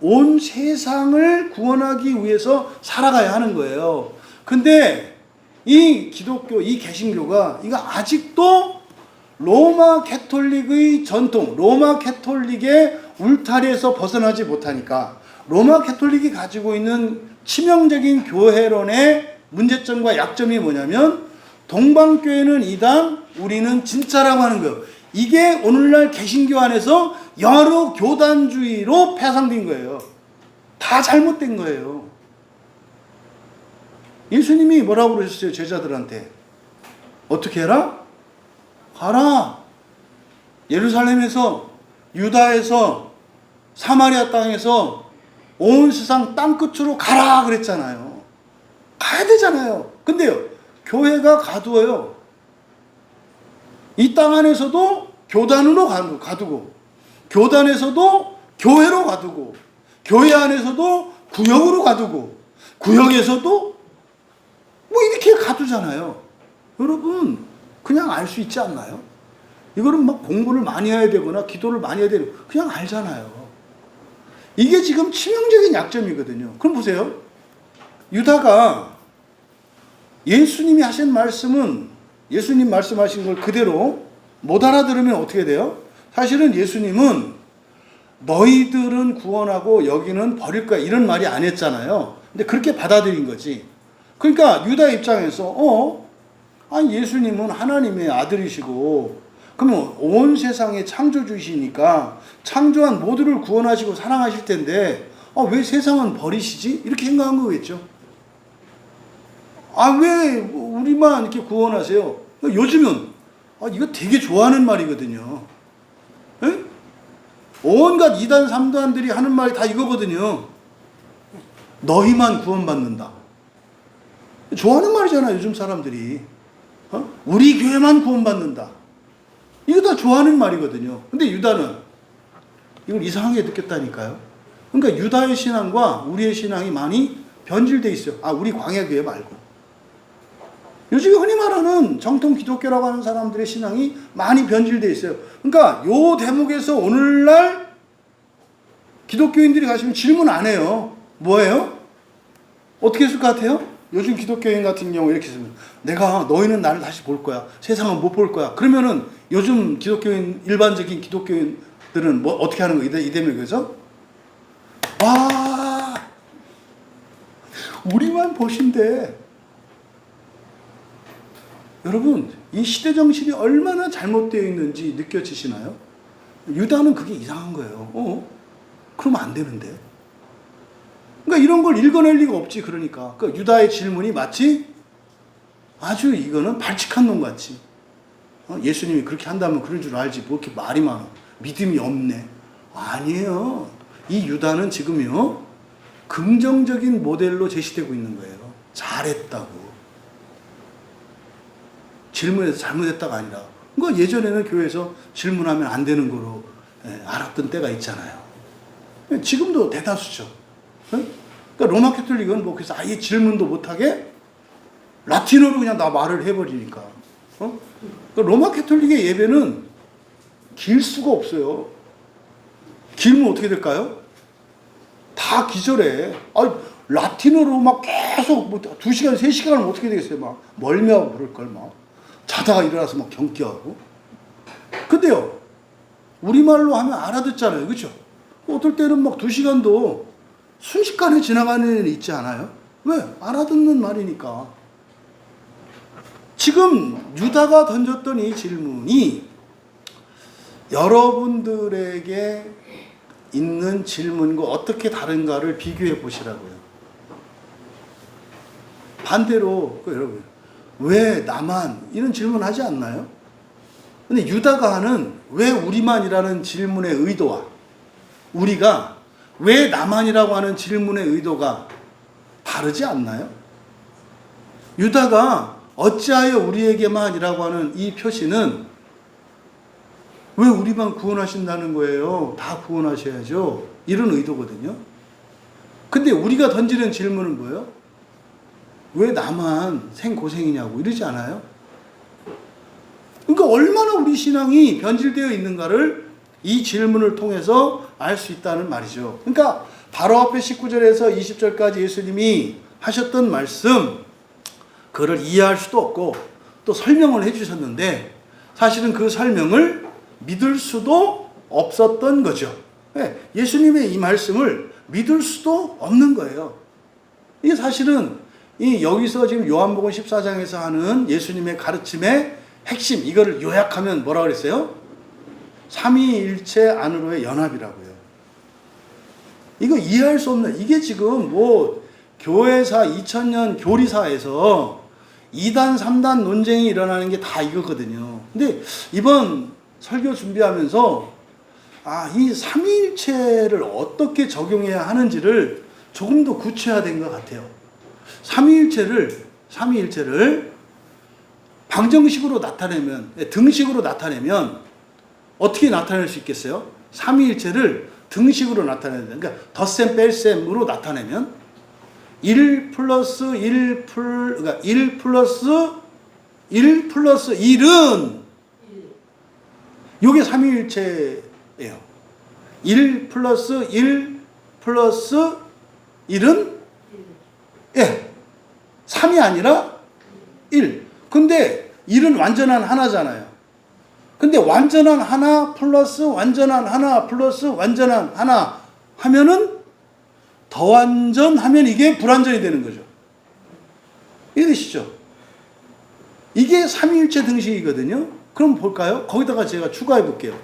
온 세상을 구원하기 위해서 살아가야 하는 거예요. 근데 이 기독교, 이 개신교가 이거 아직도 로마 캐톨릭의 전통, 로마 캐톨릭의 울타리에서 벗어나지 못하니까, 로마 캐톨릭이 가지고 있는 치명적인 교회론의 문제점과 약점이 뭐냐면, 동방교회는 이단, 우리는 진짜라고 하는 거예요. 이게 오늘날 개신교 안에서 여러 교단주의로 파생된 거예요. 다 잘못된 거예요. 예수님이 뭐라고 그러셨어요? 제자들한테. 어떻게 해라? 가라. 예루살렘에서, 유다에서, 사마리아 땅에서 온 세상 땅끝으로 가라 그랬잖아요. 가야 되잖아요. 근데요, 교회가 가두어요. 이 땅 안에서도 교단으로 가두고, 교단에서도 교회로 가두고, 교회 안에서도 구역으로 가두고, 구역에서도 뭐 이렇게 가두잖아요. 여러분, 그냥 알 수 있지 않나요? 이거는 막 공부를 많이 해야 되거나 기도를 많이 해야 되고 그냥 알잖아요. 이게 지금 치명적인 약점이거든요. 그럼 보세요. 유다가 예수님이 하신 말씀은, 예수님 말씀하신 걸 그대로 못 알아들으면 어떻게 돼요? 사실은 예수님은 너희들은 구원하고 여기는 버릴 거야 이런 말이 안 했잖아요. 근데 그렇게 받아들인 거지. 그러니까 유다 입장에서 아니 예수님은 하나님의 아들이시고 그러면 온 세상의 창조주이시니까 창조한 모두를 구원하시고 사랑하실 텐데 왜 세상은 버리시지? 이렇게 생각한 거겠죠. 왜 우리만 이렇게 구원하세요? 요즘은 이거 되게 좋아하는 말이거든요. 에? 온갖 2단 3단들이 하는 말이 다 이거거든요. 너희만 구원받는다. 좋아하는 말이잖아요, 요즘 사람들이. 우리 교회만 구원받는다. 이거 다 좋아하는 말이거든요. 근데 유다는 이걸 이상하게 느꼈다니까요. 그러니까 유다의 신앙과 우리의 신앙이 많이 변질되어 있어요. 우리 광야교회 말고. 요즘에 흔히 말하는 정통 기독교라고 하는 사람들의 신앙이 많이 변질되어 있어요. 그러니까 요 대목에서 오늘날 기독교인들이 가시면 질문 안 해요. 뭐예요? 어떻게 했을 것 같아요? 요즘 기독교인 같은 경우 이렇게 쓰면 너희는 나를 다시 볼 거야. 세상은 못 볼 거야. 그러면은 요즘 기독교인, 일반적인 기독교인들은 뭐 어떻게 하는 거예요? 이 대목에서? 우리만 보신대. 여러분, 이 시대 정신이 얼마나 잘못되어 있는지 느껴지시나요? 유다는 그게 이상한 거예요. 그러면 안 되는데. 그러니까 이런 걸 읽어낼 리가 없지. 그러니까 유다의 질문이 마치 아주 이거는 발칙한 놈 같이. 예수님이 그렇게 한다면 그런 줄 알지. 뭐 이렇게 말이 많아. 믿음이 없네. 아니에요. 이 유다는 지금요, 긍정적인 모델로 제시되고 있는 거예요. 잘했다고. 질문해서 잘못했다가 아니라. 그러니까 예전에는 교회에서 질문하면 안 되는 거로 알았던 때가 있잖아요. 지금도 대다수죠. 그러니까 로마 캐톨릭은 뭐 그래서 아예 질문도 못하게 라틴어로 그냥 나 말을 해버리니까. 그러니까 로마 캐톨릭의 예배는 길 수가 없어요. 길면 어떻게 될까요? 다 기절해. 라틴어로 막 계속 뭐 2시간, 3시간은 어떻게 되겠어요? 막 멀미하고 그럴 걸 막. 자다가 일어나서 막 경기하고. 근데요, 우리말로 하면 알아듣잖아요. 그렇죠? 어떨 때는 막 2시간도 순식간에 지나가는 일이 있지 않아요? 왜? 알아듣는 말이니까. 지금 유다가 던졌던 이 질문이 여러분들에게 있는 질문과 어떻게 다른가를 비교해 보시라고요. 반대로 여러분, 왜 나만? 이런 질문 하지 않나요? 근데 유다가 하는 왜 우리만이라는 질문의 의도와 우리가 왜 나만이라고 하는 질문의 의도가 다르지 않나요? 유다가 어찌하여 우리에게만이라고 하는 이 표시는 왜 우리만 구원하신다는 거예요? 다 구원하셔야죠. 이런 의도거든요. 근데 우리가 던지는 질문은 뭐예요? 왜 나만 생고생이냐고 이러지 않아요? 그러니까 얼마나 우리 신앙이 변질되어 있는가를 이 질문을 통해서 알 수 있다는 말이죠. 그러니까 바로 앞에 19절에서 20절까지 예수님이 하셨던 말씀, 그거를 이해할 수도 없고 또 설명을 해주셨는데 사실은 그 설명을 믿을 수도 없었던 거죠. 예수님의 이 말씀을 믿을 수도 없는 거예요. 이게 사실은 여기서 지금 요한복음 14장에서 하는 예수님의 가르침의 핵심, 이거를 요약하면 뭐라 그랬어요? 삼위일체 안으로의 연합이라고요. 이거 이해할 수 없는, 이게 지금 뭐 교회사 2000년 교리사에서 2단 3단 논쟁이 일어나는 게 다 이거거든요. 근데 이번 설교 준비하면서 이 삼위일체를 어떻게 적용해야 하는지를 조금 더 구체화된 것 같아요. 삼위일체를 방정식으로 나타내면, 등식으로 나타내면 어떻게 나타낼 수 있겠어요? 삼위일체를 등식으로 나타내야 돼요. 그러니까 덧셈 뺄셈으로 나타내면 1 플러스 1 그러니까 1 플러스 1 플러스 1은 이게 삼위일체예요. 1 플러스 1 플러스 1은 예, 3이 아니라 1. 근데 1은 완전한 하나잖아요. 근데 완전한 하나 플러스 완전한 하나 플러스 완전한 하나 하면은 더 완전하면 이게 불완전이 되는 거죠. 이해되시죠? 이게 삼위일체 등식이거든요. 그럼 볼까요? 거기다가 제가 추가해 볼게요.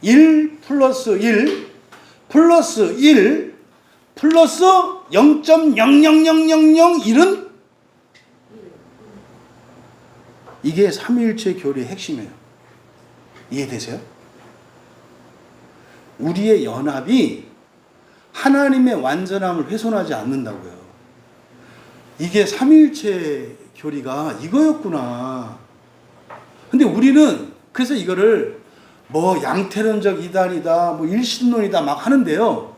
1 플러스 1 플러스 1 플러스 0.0000001은 이게 삼위일체 교리의 핵심이에요. 이해되세요? 우리의 연합이 하나님의 완전함을 훼손하지 않는다고요. 이게 삼위일체 교리가 이거였구나. 근데 우리는 그래서 이거를 뭐 양태론적 이단이다, 뭐 일신론이다 막 하는데요.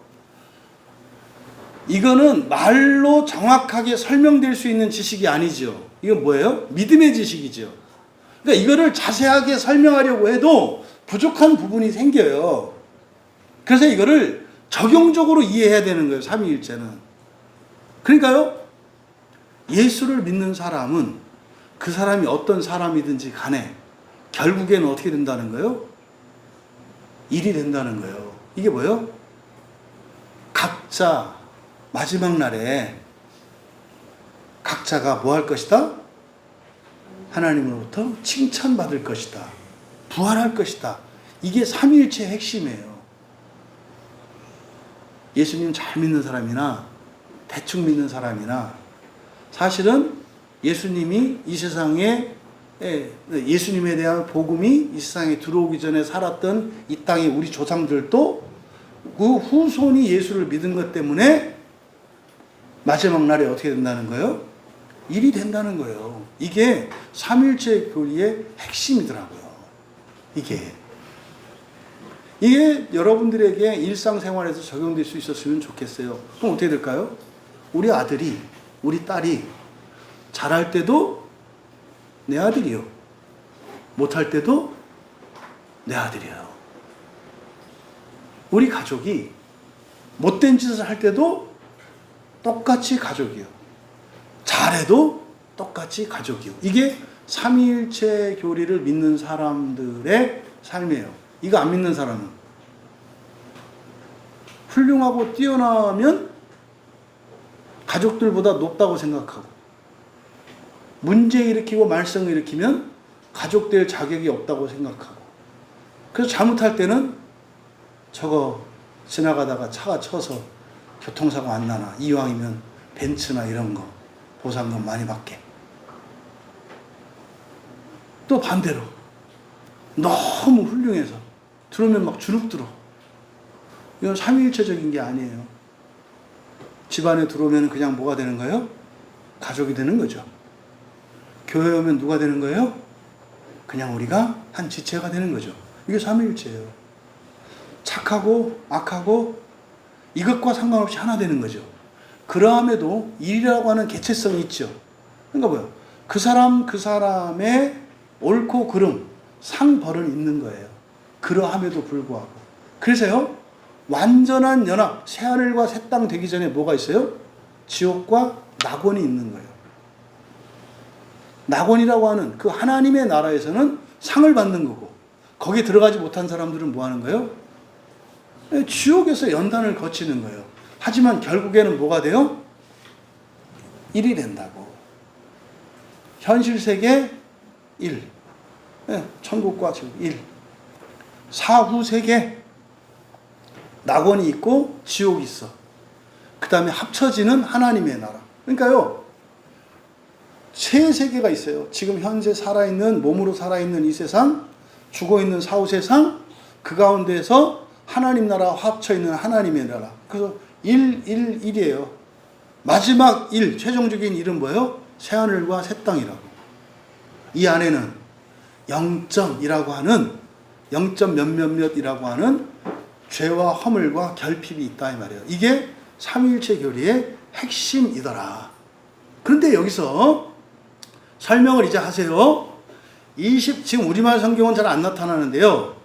이거는 말로 정확하게 설명될 수 있는 지식이 아니죠. 이건 뭐예요? 믿음의 지식이죠. 그러니까 이거를 자세하게 설명하려고 해도 부족한 부분이 생겨요. 그래서 이거를 적용적으로 이해해야 되는 거예요. 삼위일체는. 그러니까요. 예수를 믿는 사람은 그 사람이 어떤 사람이든지 간에 결국에는 어떻게 된다는 거예요? 일이 된다는 거예요. 이게 뭐예요? 각자 마지막 날에 각자가 뭐 할 것이다? 하나님으로부터 칭찬받을 것이다. 부활할 것이다. 이게 삼위일체의 핵심이에요. 예수님 잘 믿는 사람이나 대충 믿는 사람이나 사실은 예수님이 이 세상에 예수님에 대한 복음이 이 세상에 들어오기 전에 살았던 이 땅의 우리 조상들도 그 후손이 예수를 믿은 것 때문에 마지막 날에 어떻게 된다는 거예요? 일이 된다는 거예요. 이게 삼위일체 교리의 핵심이더라고요. 이게 여러분들에게 일상생활에서 적용될 수 있었으면 좋겠어요. 그럼 어떻게 될까요? 우리 아들이, 우리 딸이 잘할 때도 내 아들이요. 못할 때도 내 아들이에요. 우리 가족이 못된 짓을 할 때도 똑같이 가족이요. 잘해도 똑같이 가족이요. 이게 삼위일체 교리를 믿는 사람들의 삶이에요. 이거 안 믿는 사람은 훌륭하고 뛰어나면 가족들보다 높다고 생각하고 문제 일으키고 말썽을 일으키면 가족 될 자격이 없다고 생각하고 그래서 잘못할 때는 저거 지나가다가 차가 쳐서 교통사고 안 나나 이왕이면 벤츠나 이런 거 보상금 많이 받게. 또 반대로 너무 훌륭해서 들어오면 막 주눅 들어. 이건 삼위일체적인 게 아니에요. 집안에 들어오면 그냥 뭐가 되는 거예요? 가족이 되는 거죠. 교회 오면 누가 되는 거예요? 그냥 우리가 한 지체가 되는 거죠. 이게 삼위일체예요. 착하고 악하고 이것과 상관없이 하나 되는 거죠. 그러함에도 일이라고 하는 개체성이 있죠. 그러니까 뭐예요? 그 사람의 옳고 그름, 상벌은 있는 거예요. 그러함에도 불구하고. 그래서요, 완전한 연합, 새하늘과 새 땅 되기 전에 뭐가 있어요? 지옥과 낙원이 있는 거예요. 낙원이라고 하는 그 하나님의 나라에서는 상을 받는 거고, 거기에 들어가지 못한 사람들은 뭐 하는 거예요? 지옥에서 연단을 거치는 거예요. 하지만 결국에는 뭐가 돼요? 일이 된다고. 현실 세계 1. 천국과 지옥 1. 사후 세계 낙원이 있고 지옥이 있어. 그 다음에 합쳐지는 하나님의 나라. 그러니까요, 세 세계가 있어요. 지금 현재 살아있는, 몸으로 살아있는 이 세상, 죽어있는 사후 세상, 그 가운데서 하나님 나라와 합쳐있는 하나님의 나라. 그래서 1이에요. 마지막 1, 최종적인 1은 뭐예요? 새하늘과 새 땅이라고. 이 안에는 0점이라고 하는 0점 몇몇몇이라고 하는 죄와 허물과 결핍이 있다 이 말이에요. 이게 삼위일체 교리의 핵심이더라. 그런데 여기서 설명을 이제 하세요. 지금 우리말 성경은 잘 안 나타나는데요.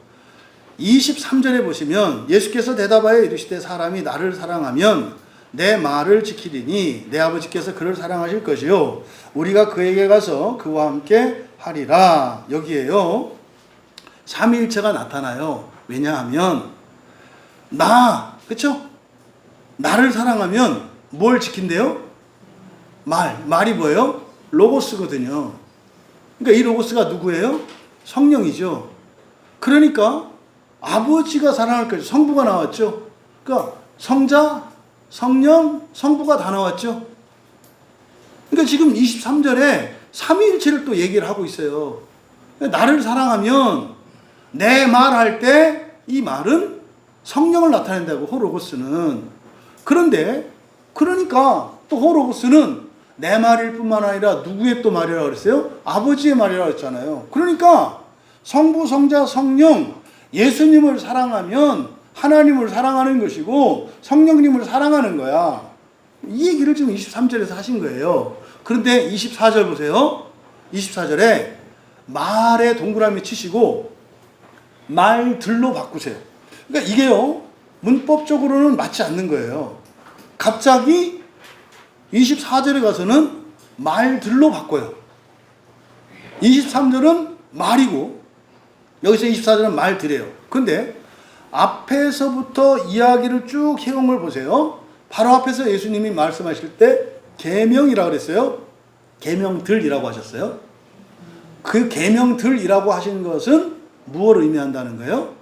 23절에 보시면 예수께서 대답하여 이르시되 사람이 나를 사랑하면 내 말을 지키리니 내 아버지께서 그를 사랑하실 것이요 우리가 그에게 가서 그와 함께 하리라. 여기에요. 삼위일체가 나타나요. 왜냐하면 그쵸? 나를 사랑하면 뭘 지킨대요? 말이 뭐예요? 로고스거든요. 그러니까 이 로고스가 누구예요? 성령이죠. 그러니까 아버지가 사랑할 것이 성부가 나왔죠. 그러니까 성자, 성령, 성부가 다 나왔죠. 그러니까 지금 23절에 삼위일체를 또 얘기를 하고 있어요. 나를 사랑하면 내 말할 때 이 말은 성령을 나타낸다고 호로고스는. 그런데 그러니까 또 호로고스는 내 말일 뿐만 아니라 누구의 또 말이라고 그랬어요? 아버지의 말이라고 했잖아요. 그러니까 성부, 성자, 성령 예수님을 사랑하면 하나님을 사랑하는 것이고 성령님을 사랑하는 거야. 이 얘기를 지금 23절에서 하신 거예요. 그런데 24절 보세요. 24절에 말에 동그라미 치시고 말들로 바꾸세요. 그러니까 이게요, 문법적으로는 맞지 않는 거예요. 갑자기 24절에 가서는 말들로 바꿔요. 23절은 말이고 여기서 24절은 말들이에요. 근데 앞에서부터 이야기를 쭉 해온 걸 보세요. 바로 앞에서 예수님이 말씀하실 때 계명이라고 그랬어요. 계명들이라고 하셨어요. 그 계명들이라고 하신 것은 무엇을 의미한다는 거예요?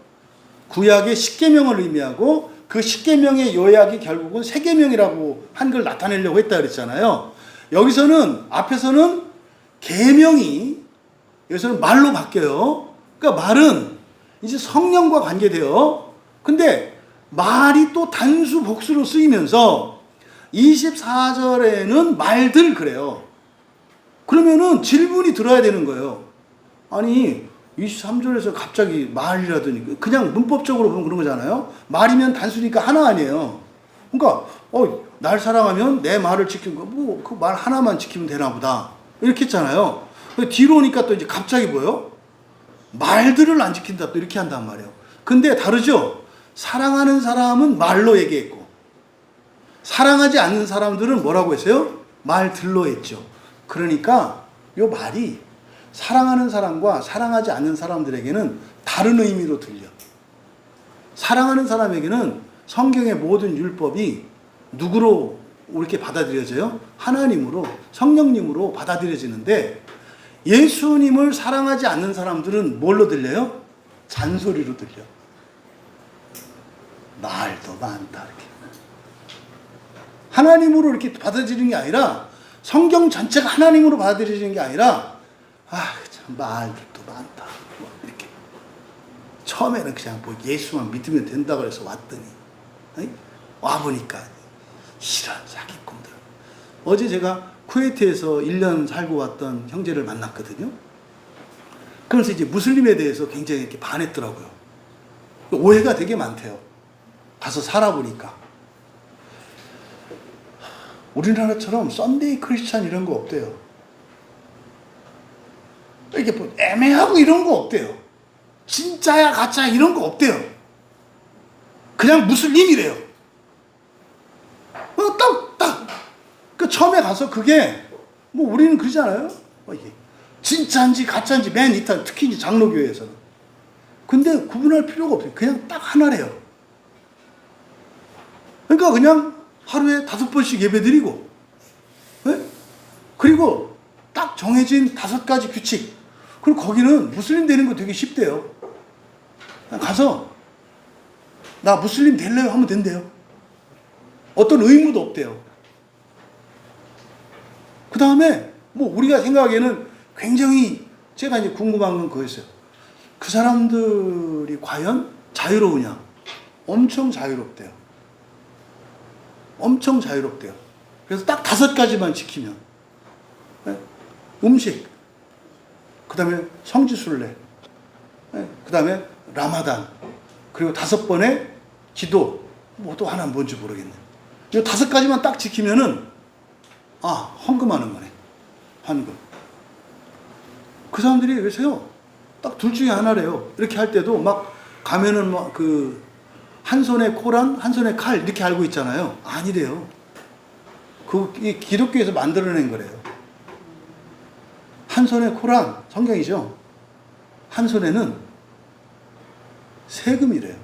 구약의 십계명을 의미하고 그 십계명의 요약이 결국은 세계명이라고 한 걸 나타내려고 했다 그랬잖아요. 여기서는 앞에서는 계명이 여기서는 말로 바뀌어요. 그러니까 말은 이제 성령과 관계돼요. 근데 말이 또 단수 복수로 쓰이면서 24절에는 말들 그래요. 그러면은 질문이 들어야 되는 거예요. 아니 23절에서 갑자기 말이라더니 그냥 문법적으로 보면 그런 거잖아요. 말이면 단수니까 하나 아니에요. 그러니까 날 사랑하면 내 말을 지키는 거 뭐 그 말 하나만 지키면 되나 보다 이렇게 했잖아요. 뒤로 오니까 또 이제 갑자기 뭐요? 말들을 안 지킨다 또 이렇게 한단 말이에요. 근데 다르죠. 사랑하는 사람은 말로 얘기했고 사랑하지 않는 사람들은 뭐라고 했어요? 말들로 했죠. 그러니까 요 말이 사랑하는 사람과 사랑하지 않는 사람들에게는 다른 의미로 들려. 사랑하는 사람에게는 성경의 모든 율법이 누구로 이렇게 받아들여져요? 하나님으로, 성령님으로 받아들여지는데 예수님을 사랑하지 않는 사람들은 뭘로 들려요? 잔소리로 들려. 말도 많다 이렇게. 하나님으로 이렇게 받아들이는 게 아니라 성경 전체가 하나님으로 받아들여지는 게 아니라 참 말들도 많다 뭐 이렇게. 처음에는 그냥 뭐 예수만 믿으면 된다고 해서 왔더니 와보니까 이런 사기꾼들. 어제 제가 쿠웨이트에서 1년 살고 왔던 형제를 만났거든요. 그래서 이제 무슬림에 대해서 굉장히 이렇게 반했더라고요. 오해가 되게 많대요. 가서 살아보니까. 우리나라처럼 썬데이 크리스찬 이런 거 없대요. 이렇게 뭐 애매하고 이런 거 없대요. 진짜야 가짜야 이런 거 없대요. 그냥 무슬림이래요. 딱. 그 처음에 가서 그게 뭐 우리는 그러잖아요. 이게 진짜인지 가짜인지 맨 이탈 특히 이제 장로교회에서는. 근데 구분할 필요가 없어요. 그냥 딱 하나래요. 그러니까 그냥 하루에 5번씩 예배드리고, 네? 그리고 딱 정해진 5가지 규칙. 그리고 거기는 무슬림 되는 거 되게 쉽대요. 가서 나 무슬림 될래요 하면 된대요. 어떤 의무도 없대요. 그 다음에 뭐 우리가 생각하기에는 굉장히 제가 이제 궁금한 건 그거였어요. 그 사람들이 과연 자유로우냐? 엄청 자유롭대요. 엄청 자유롭대요. 그래서 딱 5가지만 지키면. 음식. 그 다음에 성지순례, 그 다음에 라마단, 그리고 5번의 기도, 뭐 또 하나 뭔지 모르겠네. 이 5가지만 딱 지키면은, 헌금하는 거네. 헌금. 그 사람들이 왜세요? 딱 둘 중에 하나래요. 이렇게 할 때도 막 가면은 막 한 손에 코란, 한 손에 칼, 이렇게 알고 있잖아요. 아니래요. 이 기독교에서 만들어낸 거래요. 한 손에 코란, 성경이죠. 한 손에는 세금이래요.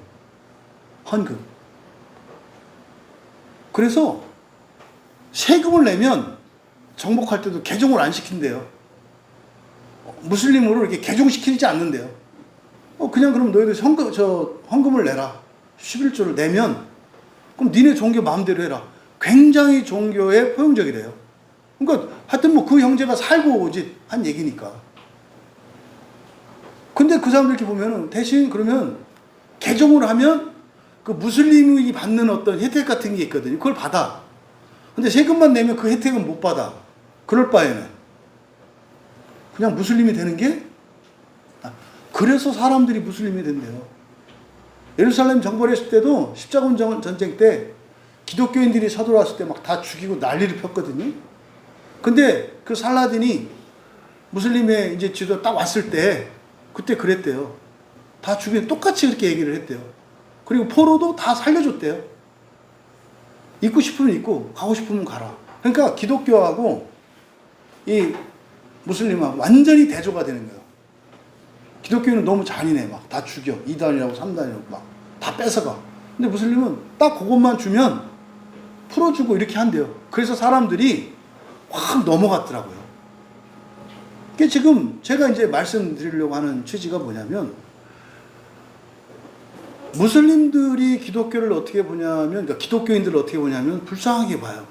헌금. 그래서 세금을 내면 정복할 때도 개종을 안 시킨대요. 무슬림으로 이렇게 개종시키지 않는데요. 그냥 그럼 너희들 헌금을 내라. 11조를 내면 그럼 니네 종교 마음대로 해라. 굉장히 종교에 포용적이래요. 그러니까 하여튼 뭐 그 형제가 살고 오지 한 얘기니까. 근데 그 사람들 이렇게 보면은 대신 그러면 개종을 하면 그 무슬림이 받는 어떤 혜택 같은 게 있거든요. 그걸 받아. 근데 세금만 내면 그 혜택은 못 받아. 그럴 바에는 그냥 무슬림이 되는 게, 그래서 사람들이 무슬림이 된대요. 예루살렘 정벌했을 때도 십자군 전쟁 때 기독교인들이 서들어왔을 때 막 다 죽이고 난리를 폈거든요. 근데 그 살라딘이 무슬림의 이제 지도 딱 왔을 때 그때 그랬대요. 다 죽이고 똑같이 그렇게 얘기를 했대요. 그리고 포로도 다 살려줬대요. 있고 싶으면 있고 가고 싶으면 가라. 그러니까 기독교하고 이 무슬림하고 완전히 대조가 되는 거예요. 기독교는 너무 잔인해. 막 다 죽여. 2단이라고 3단이라고 막 다 뺏어가. 근데 무슬림은 딱 그것만 주면 풀어주고 이렇게 한대요. 그래서 사람들이 확 넘어갔더라고요. 그게 지금 제가 이제 말씀드리려고 하는 취지가 뭐냐면, 무슬림들이 기독교를 어떻게 보냐면, 그러니까 기독교인들을 어떻게 보냐면 불쌍하게 봐요.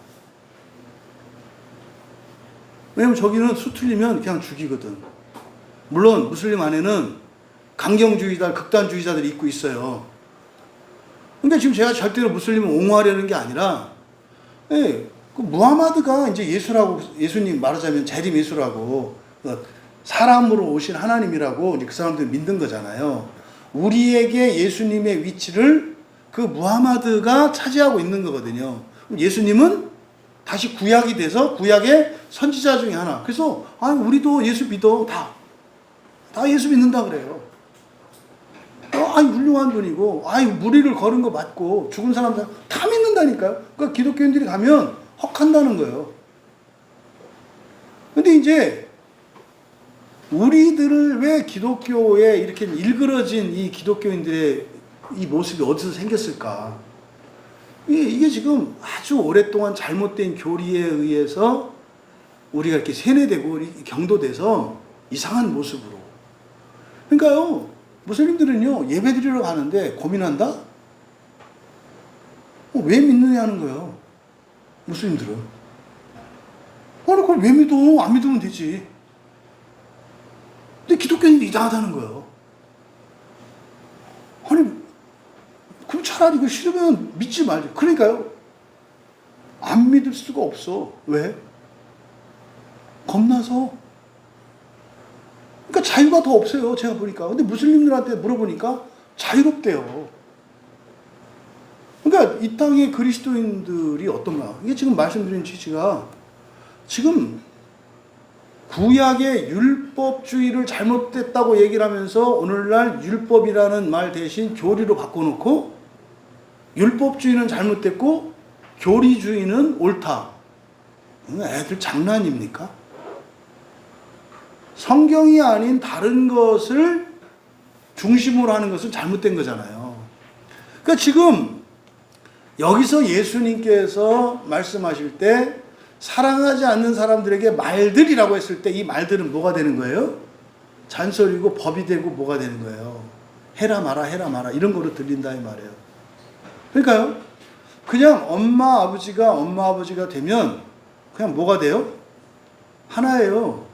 왜냐면 저기는 수틀리면 그냥 죽이거든. 물론 무슬림 안에는 강경주의자, 극단주의자들이 있고 있어요. 근데 지금 제가 절대로 무슬림을 옹호하려는 게 아니라, 그 무하마드가 이제 예수님 말하자면 재림 예수라고, 사람으로 오신 하나님이라고 그 사람들이 믿는 거잖아요. 우리에게 예수님의 위치를 그 무하마드가 차지하고 있는 거거든요. 예수님은 다시 구약이 돼서 구약의 선지자 중에 하나. 그래서 우리도 예수 믿어. 다 예수 믿는다 그래요. 훌륭한 분이고, 무리를 걸은 거 맞고, 죽은 사람들 다 믿는다니까요. 그러니까 기독교인들이 가면 헉한다는 거예요. 근데 이제, 우리들을 왜 기독교에 이렇게 일그러진 이 기독교인들의 이 모습이 어디서 생겼을까? 이게 지금 아주 오랫동안 잘못된 교리에 의해서 우리가 이렇게 세뇌되고 경도돼서 이상한 모습으로. 그러니까요, 무슬림들은요, 예배 드리러 가는데 고민한다? 왜 믿느냐는 거예요. 무슬림들은. 그걸 왜 믿어? 안 믿으면 되지. 근데 기독교인들이 이상하다는 거예요. 그럼 차라리 이거 싫으면 믿지 말지. 그러니까요, 안 믿을 수가 없어. 왜? 겁나서. 그러니까 자유가 더 없어요, 제가 보니까. 근데 무슬림들한테 물어보니까 자유롭대요. 그러니까 이 땅의 그리스도인들이 어떤가? 이게 지금 말씀드린 취지가, 지금 구약의 율법주의를 잘못됐다고 얘기를 하면서 오늘날 율법이라는 말 대신 교리로 바꿔놓고, 율법주의는 잘못됐고 교리주의는 옳다. 애들 장난입니까? 성경이 아닌 다른 것을 중심으로 하는 것은 잘못된 거잖아요. 그러니까 지금 여기서 예수님께서 말씀하실 때 사랑하지 않는 사람들에게 말들이라고 했을 때 이 말들은 뭐가 되는 거예요? 잔소리고 법이 되고 뭐가 되는 거예요? 해라 마라 해라 마라 이런 거로 들린다 이 말이에요. 그러니까요, 그냥 엄마 아버지가 되면 그냥 뭐가 돼요? 하나예요.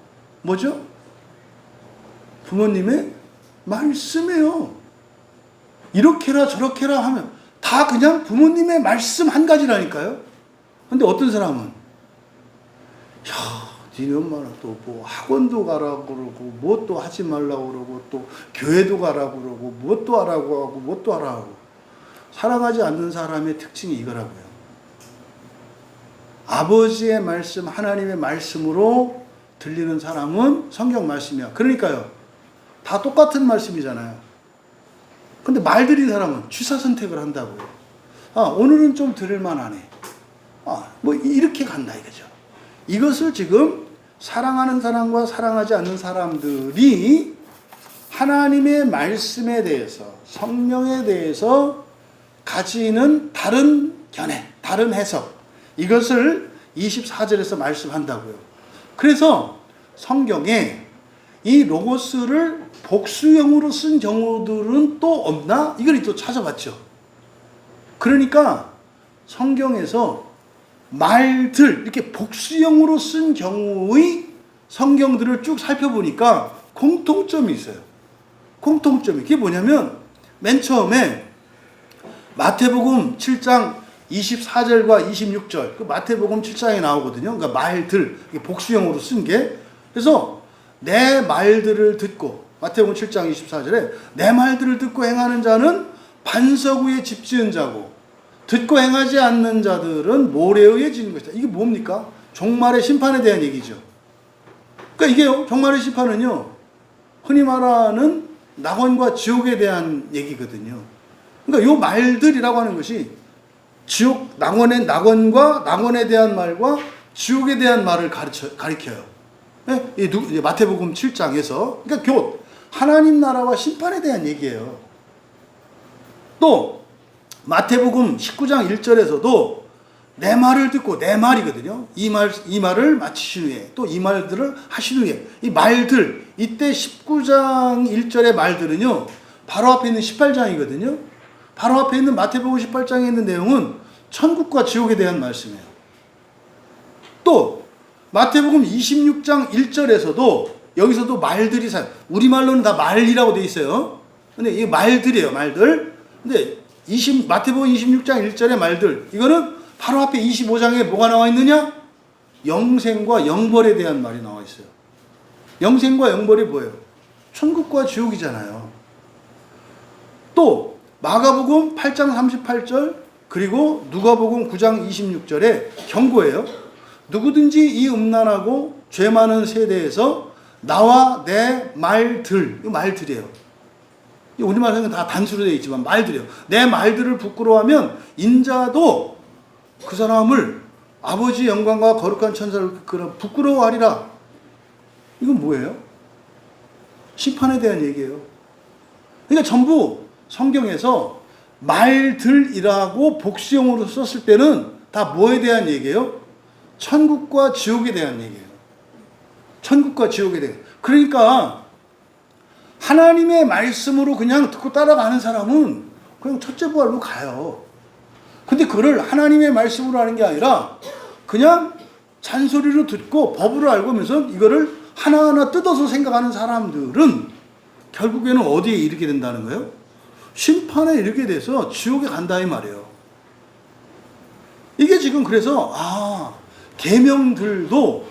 뭐죠? 부모님의 말씀이에요. 이렇게라 저렇게라 하면 다 그냥 부모님의 말씀 한 가지라니까요. 근데 어떤 사람은 니네 엄마는 또 뭐 학원도 가라고 그러고 뭐 또 하지 말라고 그러고 또 교회도 가라고 그러고 뭐 또 하라고 하고 뭐 또 하라고 하고. 사랑하지 않는 사람의 특징이 이거라고요. 아버지의 말씀, 하나님의 말씀으로 들리는 사람은 성경 말씀이야. 그러니까요, 다 똑같은 말씀이잖아요. 근데 말 들인 사람은 취사 선택을 한다고요. 오늘은 좀 들을만하네. 뭐 이렇게 간다 이거죠. 이것을 지금 사랑하는 사람과 사랑하지 않는 사람들이 하나님의 말씀에 대해서, 성령에 대해서 가지는 다른 견해, 다른 해석, 이것을 24절에서 말씀한다고요. 그래서 성경에 이 로고스를 복수형으로 쓴 경우들은 또 없나? 이걸 또 찾아봤죠. 그러니까 성경에서 말들, 이렇게 복수형으로 쓴 경우의 성경들을 쭉 살펴보니까 공통점이 있어요. 공통점이. 그게 뭐냐면 맨 처음에 마태복음 7장 24절과 26절, 그 마태복음 7장에 나오거든요. 그러니까 말들, 복수형으로 쓴 게. 그래서 내 말들을 듣고, 마태복음 7장 24절에 내 말들을 듣고 행하는 자는 반석 위에 집 지은 자고, 듣고 행하지 않는 자들은 모래 위에 지은 것이다. 이게 뭡니까? 종말의 심판에 대한 얘기죠. 그러니까 이게요, 종말의 심판은요, 흔히 말하는 낙원과 지옥에 대한 얘기거든요. 그러니까 요 말들이라고 하는 것이 지옥, 낙원과 낙원에 대한 말과 지옥에 대한 말을 가리켜요. 네? 이 마태복음 7장에서. 그러니까 하나님 나라와 심판에 대한 얘기예요. 또 마태복음 19장 1절에서도 내 말을 듣고, 내 말이거든요. 이 말을 마치신 후에, 또 이 말들을 하신 후에, 이 말들, 이때 19장 1절의 말들은요, 바로 앞에 있는 18장이거든요. 바로 앞에 있는 마태복음 18장에 있는 내용은 천국과 지옥에 대한 말씀이에요. 또 마태복음 26장 1절에서도 여기서도 말들이 우리말로는 다 말이라고 돼 있어요. 근데 이 말들이에요, 말들. 근데 마태복음 26장 1절의 말들, 이거는 바로 앞에 25장에 뭐가 나와 있느냐? 영생과 영벌에 대한 말이 나와 있어요. 영생과 영벌이 뭐예요? 천국과 지옥이잖아요. 또 마가복음 8장 38절, 그리고 누가복음 9장 26절에 경고예요. 누구든지 이 음란하고 죄 많은 세대에서 나와 내 말들, 이 말들이에요. 우리말에는 다 단수로 되어 있지만 말들이에요. 내 말들을 부끄러워하면 인자도 그 사람을 아버지 영광과 거룩한 천사를 부끄러워하리라. 이건 뭐예요? 심판에 대한 얘기예요. 그러니까 전부 성경에서 말들이라고 복수형으로 썼을 때는 다 뭐에 대한 얘기예요? 천국과 지옥에 대한 얘기예요. 천국과 지옥에 대한. 그러니까 하나님의 말씀으로 그냥 듣고 따라가는 사람은 그냥 첫째 부활로 가요. 근데 그걸 하나님의 말씀으로 하는 게 아니라 그냥 잔소리로 듣고 법으로 알고 면서 이거를 하나하나 뜯어서 생각하는 사람들은 결국에는 어디에 이르게 된다는 거예요? 심판에 이르게 돼서 지옥에 간다 이 말이에요. 이게 지금 그래서 계명들도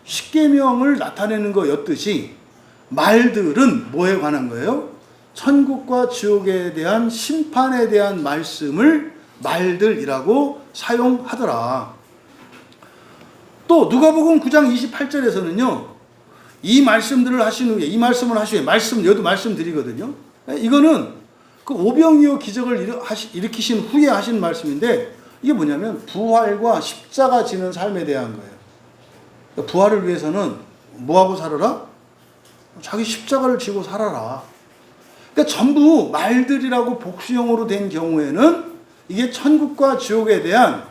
십계명을 나타내는 거였듯이 말들은 뭐에 관한 거예요? 천국과 지옥에 대한 심판에 대한 말씀을 말들이라고 사용하더라. 또 누가복음 9장 28절에서는요. 이 말씀들을 하신 후에, 이 말씀을 하신 후에, 여기도 말씀드리거든요. 이거는 그 오병이어 기적을 일으키신 후에 하신 말씀인데, 이게 뭐냐면 부활과 십자가 지는 삶에 대한 거예요. 부활을 위해서는 뭐하고 살아라? 자기 십자가를 지고 살아라. 그러니까 전부 말들이라고 복수형으로 된 경우에는 이게 천국과 지옥에 대한,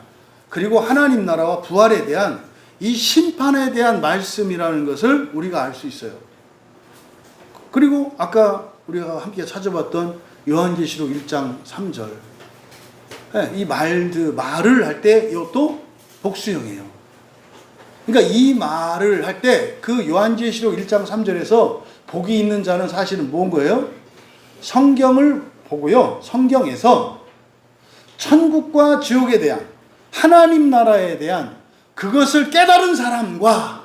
그리고 하나님 나라와 부활에 대한 이 심판에 대한 말씀이라는 것을 우리가 알 수 있어요. 그리고 아까 우리가 함께 찾아봤던 요한계시록 1장 3절. 이 말을 할 때 이것도 복수형이에요. 그러니까 이 말을 할 때 그 요한계시록 1장 3절에서 복이 있는 자는 사실은 뭔 거예요? 성경을 보고요. 성경에서 천국과 지옥에 대한, 하나님 나라에 대한 그것을 깨달은 사람과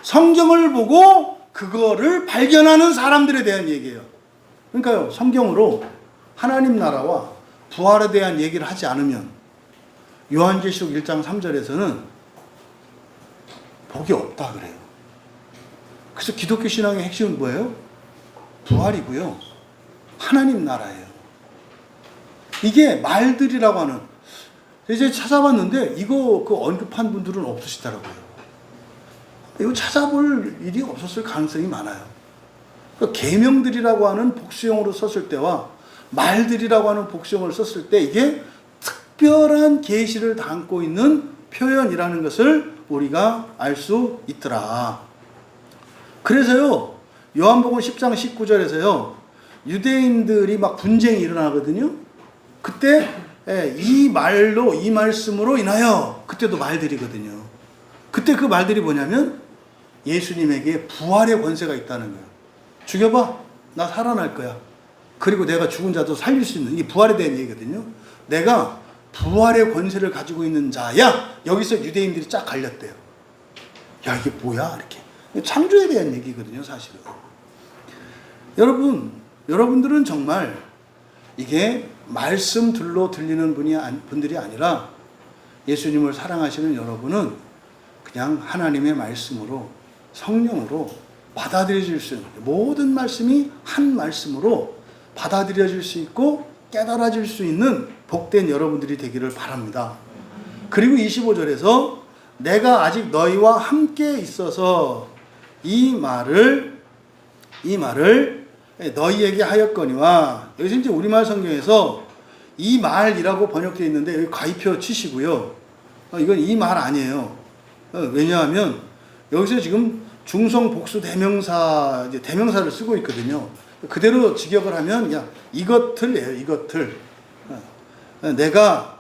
성경을 보고 그거를 발견하는 사람들에 대한 얘기예요. 그러니까요, 성경으로 하나님 나라와 부활에 대한 얘기를 하지 않으면 요한계시록 1장 3절에서는 복이 없다 그래요. 그래서 기독교 신앙의 핵심은 뭐예요? 부활이고요, 하나님 나라예요. 이게 말들이라고 하는, 이제 찾아봤는데 이거 언급한 분들은 없으시더라고요. 이거 찾아볼 일이 없었을 가능성이 많아요. 그러니까 계명들이라고 하는 복수형으로 썼을 때와 말들이라고 하는 복수형을 썼을 때 이게 특별한 계시를 담고 있는 표현이라는 것을 우리가 알 수 있더라. 그래서요, 요한복음 10장 19절에서요, 유대인들이 막 분쟁이 일어나거든요. 그때 이 말로, 이 말씀으로 인하여, 그때도 말들이거든요. 그때 그 말들이 뭐냐면 예수님에게 부활의 권세가 있다는 거예요. 죽여봐, 나 살아날 거야. 그리고 내가 죽은 자도 살릴 수 있는, 이 부활에 대한 얘기거든요. 내가 부활의 권세를 가지고 있는 자야. 여기서 유대인들이 쫙 갈렸대요. 야, 이게 뭐야? 이렇게. 창조에 대한 얘기거든요, 사실은. 여러분들은 정말 이게 말씀들로 들리는 분들이 아니라 예수님을 사랑하시는 여러분은 그냥 하나님의 말씀으로, 성령으로 받아들여질 수 있는, 모든 말씀이 한 말씀으로 받아들여질 수 있고 깨달아질 수 있는 복된 여러분들이 되기를 바랍니다. 그리고 25절에서 내가 아직 너희와 함께 있어서 이 말을 너희에게 하였거니와, 여기서 이제 우리말 성경에서 이 말이라고 번역되어 있는데 여기 가위표 치시고요. 이건 이 말 아니에요. 왜냐하면 여기서 지금 중성 복수 대명사, 이제 대명사를 쓰고 있거든요. 그대로 직역을 하면 그냥 이것들이에요, 이것들. 내가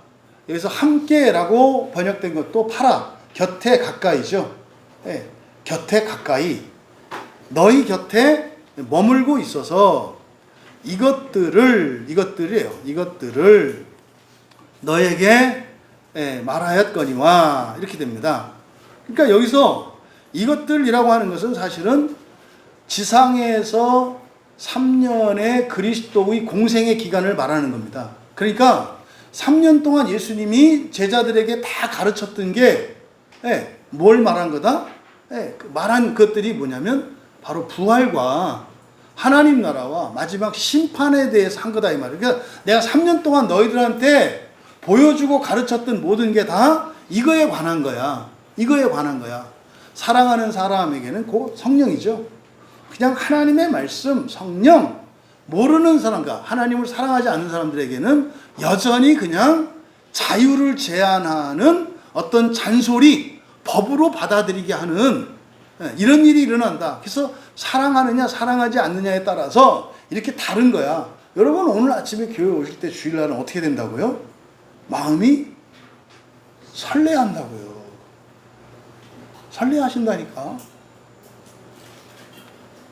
여기서 함께라고 번역된 것도 파라, 곁에 가까이죠. 네, 곁에 가까이, 너희 곁에 머물고 있어서 이것들을 너에게 말하였거니와, 이렇게 됩니다. 그러니까 여기서 이것들이라고 하는 것은 사실은 지상에서 3년의 그리스도의 공생의 기간을 말하는 겁니다. 그러니까 3년 동안 예수님이 제자들에게 다 가르쳤던 게 뭘 말한 거다? 말한 것들이 뭐냐면 바로 부활과 하나님 나라와 마지막 심판에 대해서 한 거다, 이 말이에요. 그러니까 내가 3년 동안 너희들한테 보여주고 가르쳤던 모든 게 다 이거에 관한 거야. 이거에 관한 거야. 사랑하는 사람에게는 곧 성령이죠. 그냥 하나님의 말씀, 성령, 모르는 사람과 하나님을 사랑하지 않는 사람들에게는 여전히 그냥 자유를 제한하는 어떤 잔소리, 법으로 받아들이게 하는 이런 일이 일어난다. 그래서 사랑하느냐 사랑하지 않느냐에 따라서 이렇게 다른 거야. 여러분, 오늘 아침에 교회 오실 때 주일날은 어떻게 된다고요? 마음이 설레한다고요. 설레하신다니까.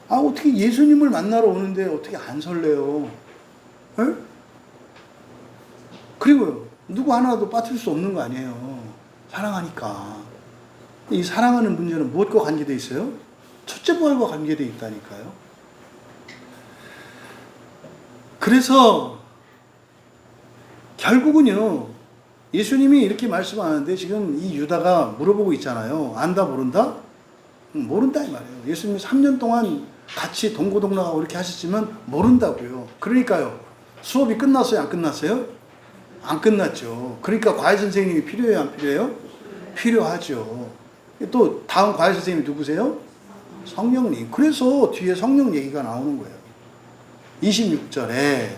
어떻게 예수님을 만나러 오는데 어떻게 안 설레요? 에? 그리고요, 누구 하나도 빠뜨릴 수 없는 거 아니에요. 사랑하니까. 이 사랑하는 문제는 무엇과 관계되어 있어요? 첫째 부활과 관계되어 있다니까요. 그래서 결국은요, 예수님이 이렇게 말씀하는데 지금 이 유다가 물어보고 있잖아요. 안다 모른다? 모른다 이 말이에요. 예수님이 3년 동안 같이 동고동락하고 이렇게 하셨지만 모른다고요. 그러니까요, 수업이 끝났어요, 안 끝났어요? 안 끝났죠. 그러니까 과외 선생님이 필요해요, 안 필요해요? 필요하죠. 또 다음 과외 선생님이 누구세요? 성령님. 그래서 뒤에 성령 얘기가 나오는 거예요. 26절에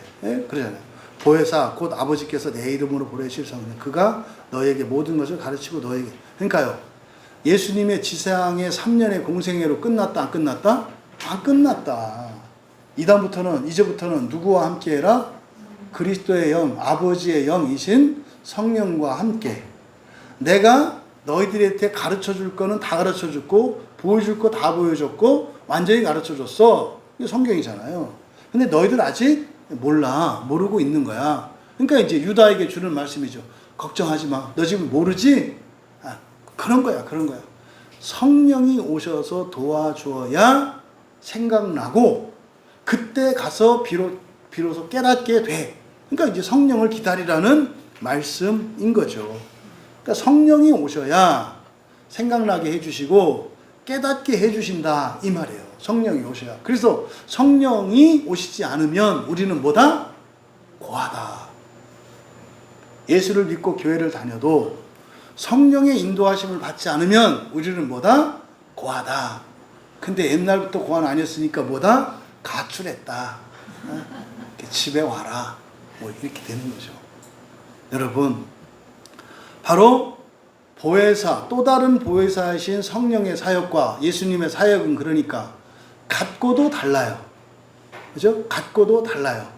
그러잖아요. 보혜사 곧 아버지께서 내 이름으로 보내실 성령, 그가 너에게 모든 것을 가르치고 너에게. 그러니까요, 예수님의 지상의 3년의 공생애로 끝났다, 안 끝났다? 안 끝났다. 이제부터는 누구와 함께 해라? 그리스도의 영, 아버지의 영이신 성령과 함께. 내가 너희들한테 가르쳐 줄 거는 다 가르쳐 줬고, 보여줄 거 다 보여줬고, 완전히 가르쳐 줬어. 이게 성경이잖아요. 근데 너희들 아직 몰라. 모르고 있는 거야. 그러니까 이제 유다에게 주는 말씀이죠. 걱정하지 마. 너 지금 모르지? 그런 거야. 성령이 오셔서 도와주어야 생각나고 그때 가서 비로소 깨닫게 돼. 그러니까 이제 성령을 기다리라는 말씀인 거죠. 그러니까 성령이 오셔야 생각나게 해주시고 깨닫게 해주신다 이 말이에요. 성령이 오셔야. 그래서 성령이 오시지 않으면 우리는 뭐다? 고하다. 예수를 믿고 교회를 다녀도 성령의 인도하심을 받지 않으면 우리는 뭐다? 고하다. 근데 옛날부터 고한 아니었으니까 뭐다? 가출했다. 집에 와라. 뭐 이렇게 되는 거죠. 여러분, 바로 보혜사, 또 다른 보혜사이신 성령의 사역과 예수님의 사역은 그러니까 같고도 달라요. 그죠? 같고도 달라요.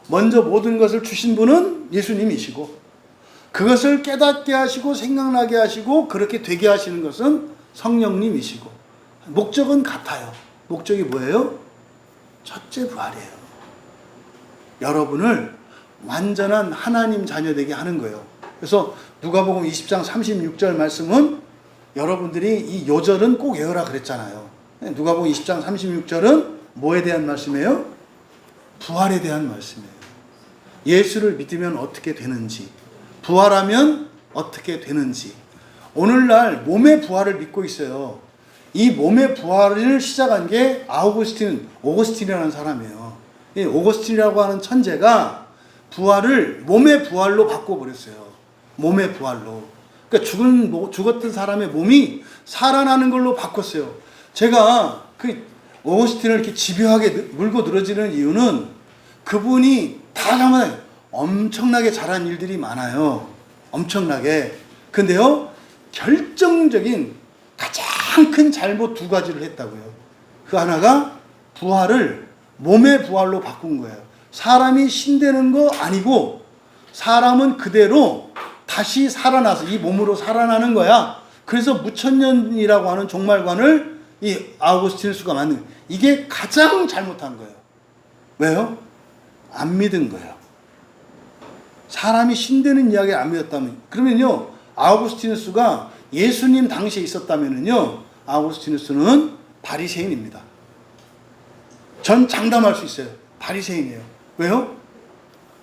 먼저 모든 것을 주신 분은 예수님이시고 그것을 깨닫게 하시고 생각나게 하시고 그렇게 되게 하시는 것은 성령님이시고 목적은 같아요. 목적이 뭐예요? 첫째 부활이에요. 여러분을 완전한 하나님 자녀 되게 하는 거예요. 그래서 누가복음 20장 36절 말씀은 여러분들이 이 요절은 꼭 외우라 그랬잖아요. 누가복음 20장 36절은 뭐에 대한 말씀이에요? 부활에 대한 말씀이에요. 예수를 믿으면 어떻게 되는지, 부활하면 어떻게 되는지. 오늘날 몸의 부활을 믿고 있어요. 이 몸의 부활을 시작한 게 오거스틴이라는 사람이에요. 이 오거스틴이라고 하는 천재가 부활을 몸의 부활로 바꿔버렸어요. 몸의 부활로. 그러니까 죽었던 사람의 몸이 살아나는 걸로 바꿨어요. 제가 그 오거스틴을 이렇게 집요하게 물고 늘어지는 이유는 그분이 다양한 엄청나게 잘한 일들이 많아요. 엄청나게. 근데요, 결정적인 가장 큰 잘못 두 가지를 했다고요. 그 하나가 부활을 몸의 부활로 바꾼 거예요. 사람이 신되는 거 아니고 사람은 그대로 다시 살아나서 이 몸으로 살아나는 거야. 그래서 무천년이라고 하는 종말관을 이 아우구스티누스가 만든 거예요. 이게 가장 잘못한 거예요. 왜요? 안 믿은 거예요. 사람이 신되는 이야기를 안 믿었다면, 그러면요, 아우구스티누스가 예수님 당시에 있었다면요, 아우구스티누스는 바리새인입니다. 전 장담할 수 있어요. 바리새인이에요. 왜요?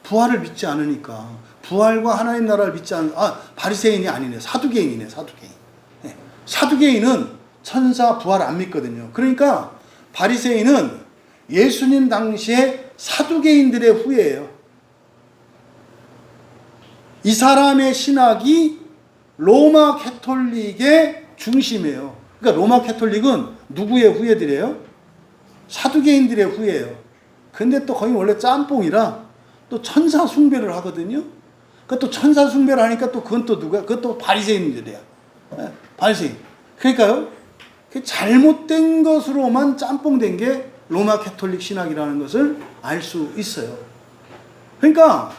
부활을 믿지 않으니까. 부활과 하나님 나라를 믿지 않은, 바리새인이 아니네. 사두개인이네, 사두개인. 네. 사두개인은 천사 부활 안 믿거든요. 그러니까 바리새인은 예수님 당시에 사두개인들의 후예예요. 이 사람의 신학이 로마 캐톨릭의 중심이에요. 그러니까 로마 캐톨릭은 누구의 후예들이에요? 사두개인들의 후예예요. 근데 또 거의 원래 짬뽕이라 또 천사 숭배를 하거든요. 또 천사 숭배를 하니까 또 그건 또 누가? 그것도 바리새인들이야. 네, 바리새인. 그러니까요, 잘못된 것으로만 짬뽕된 게 로마 캐톨릭 신학이라는 것을 알 수 있어요. 그러니까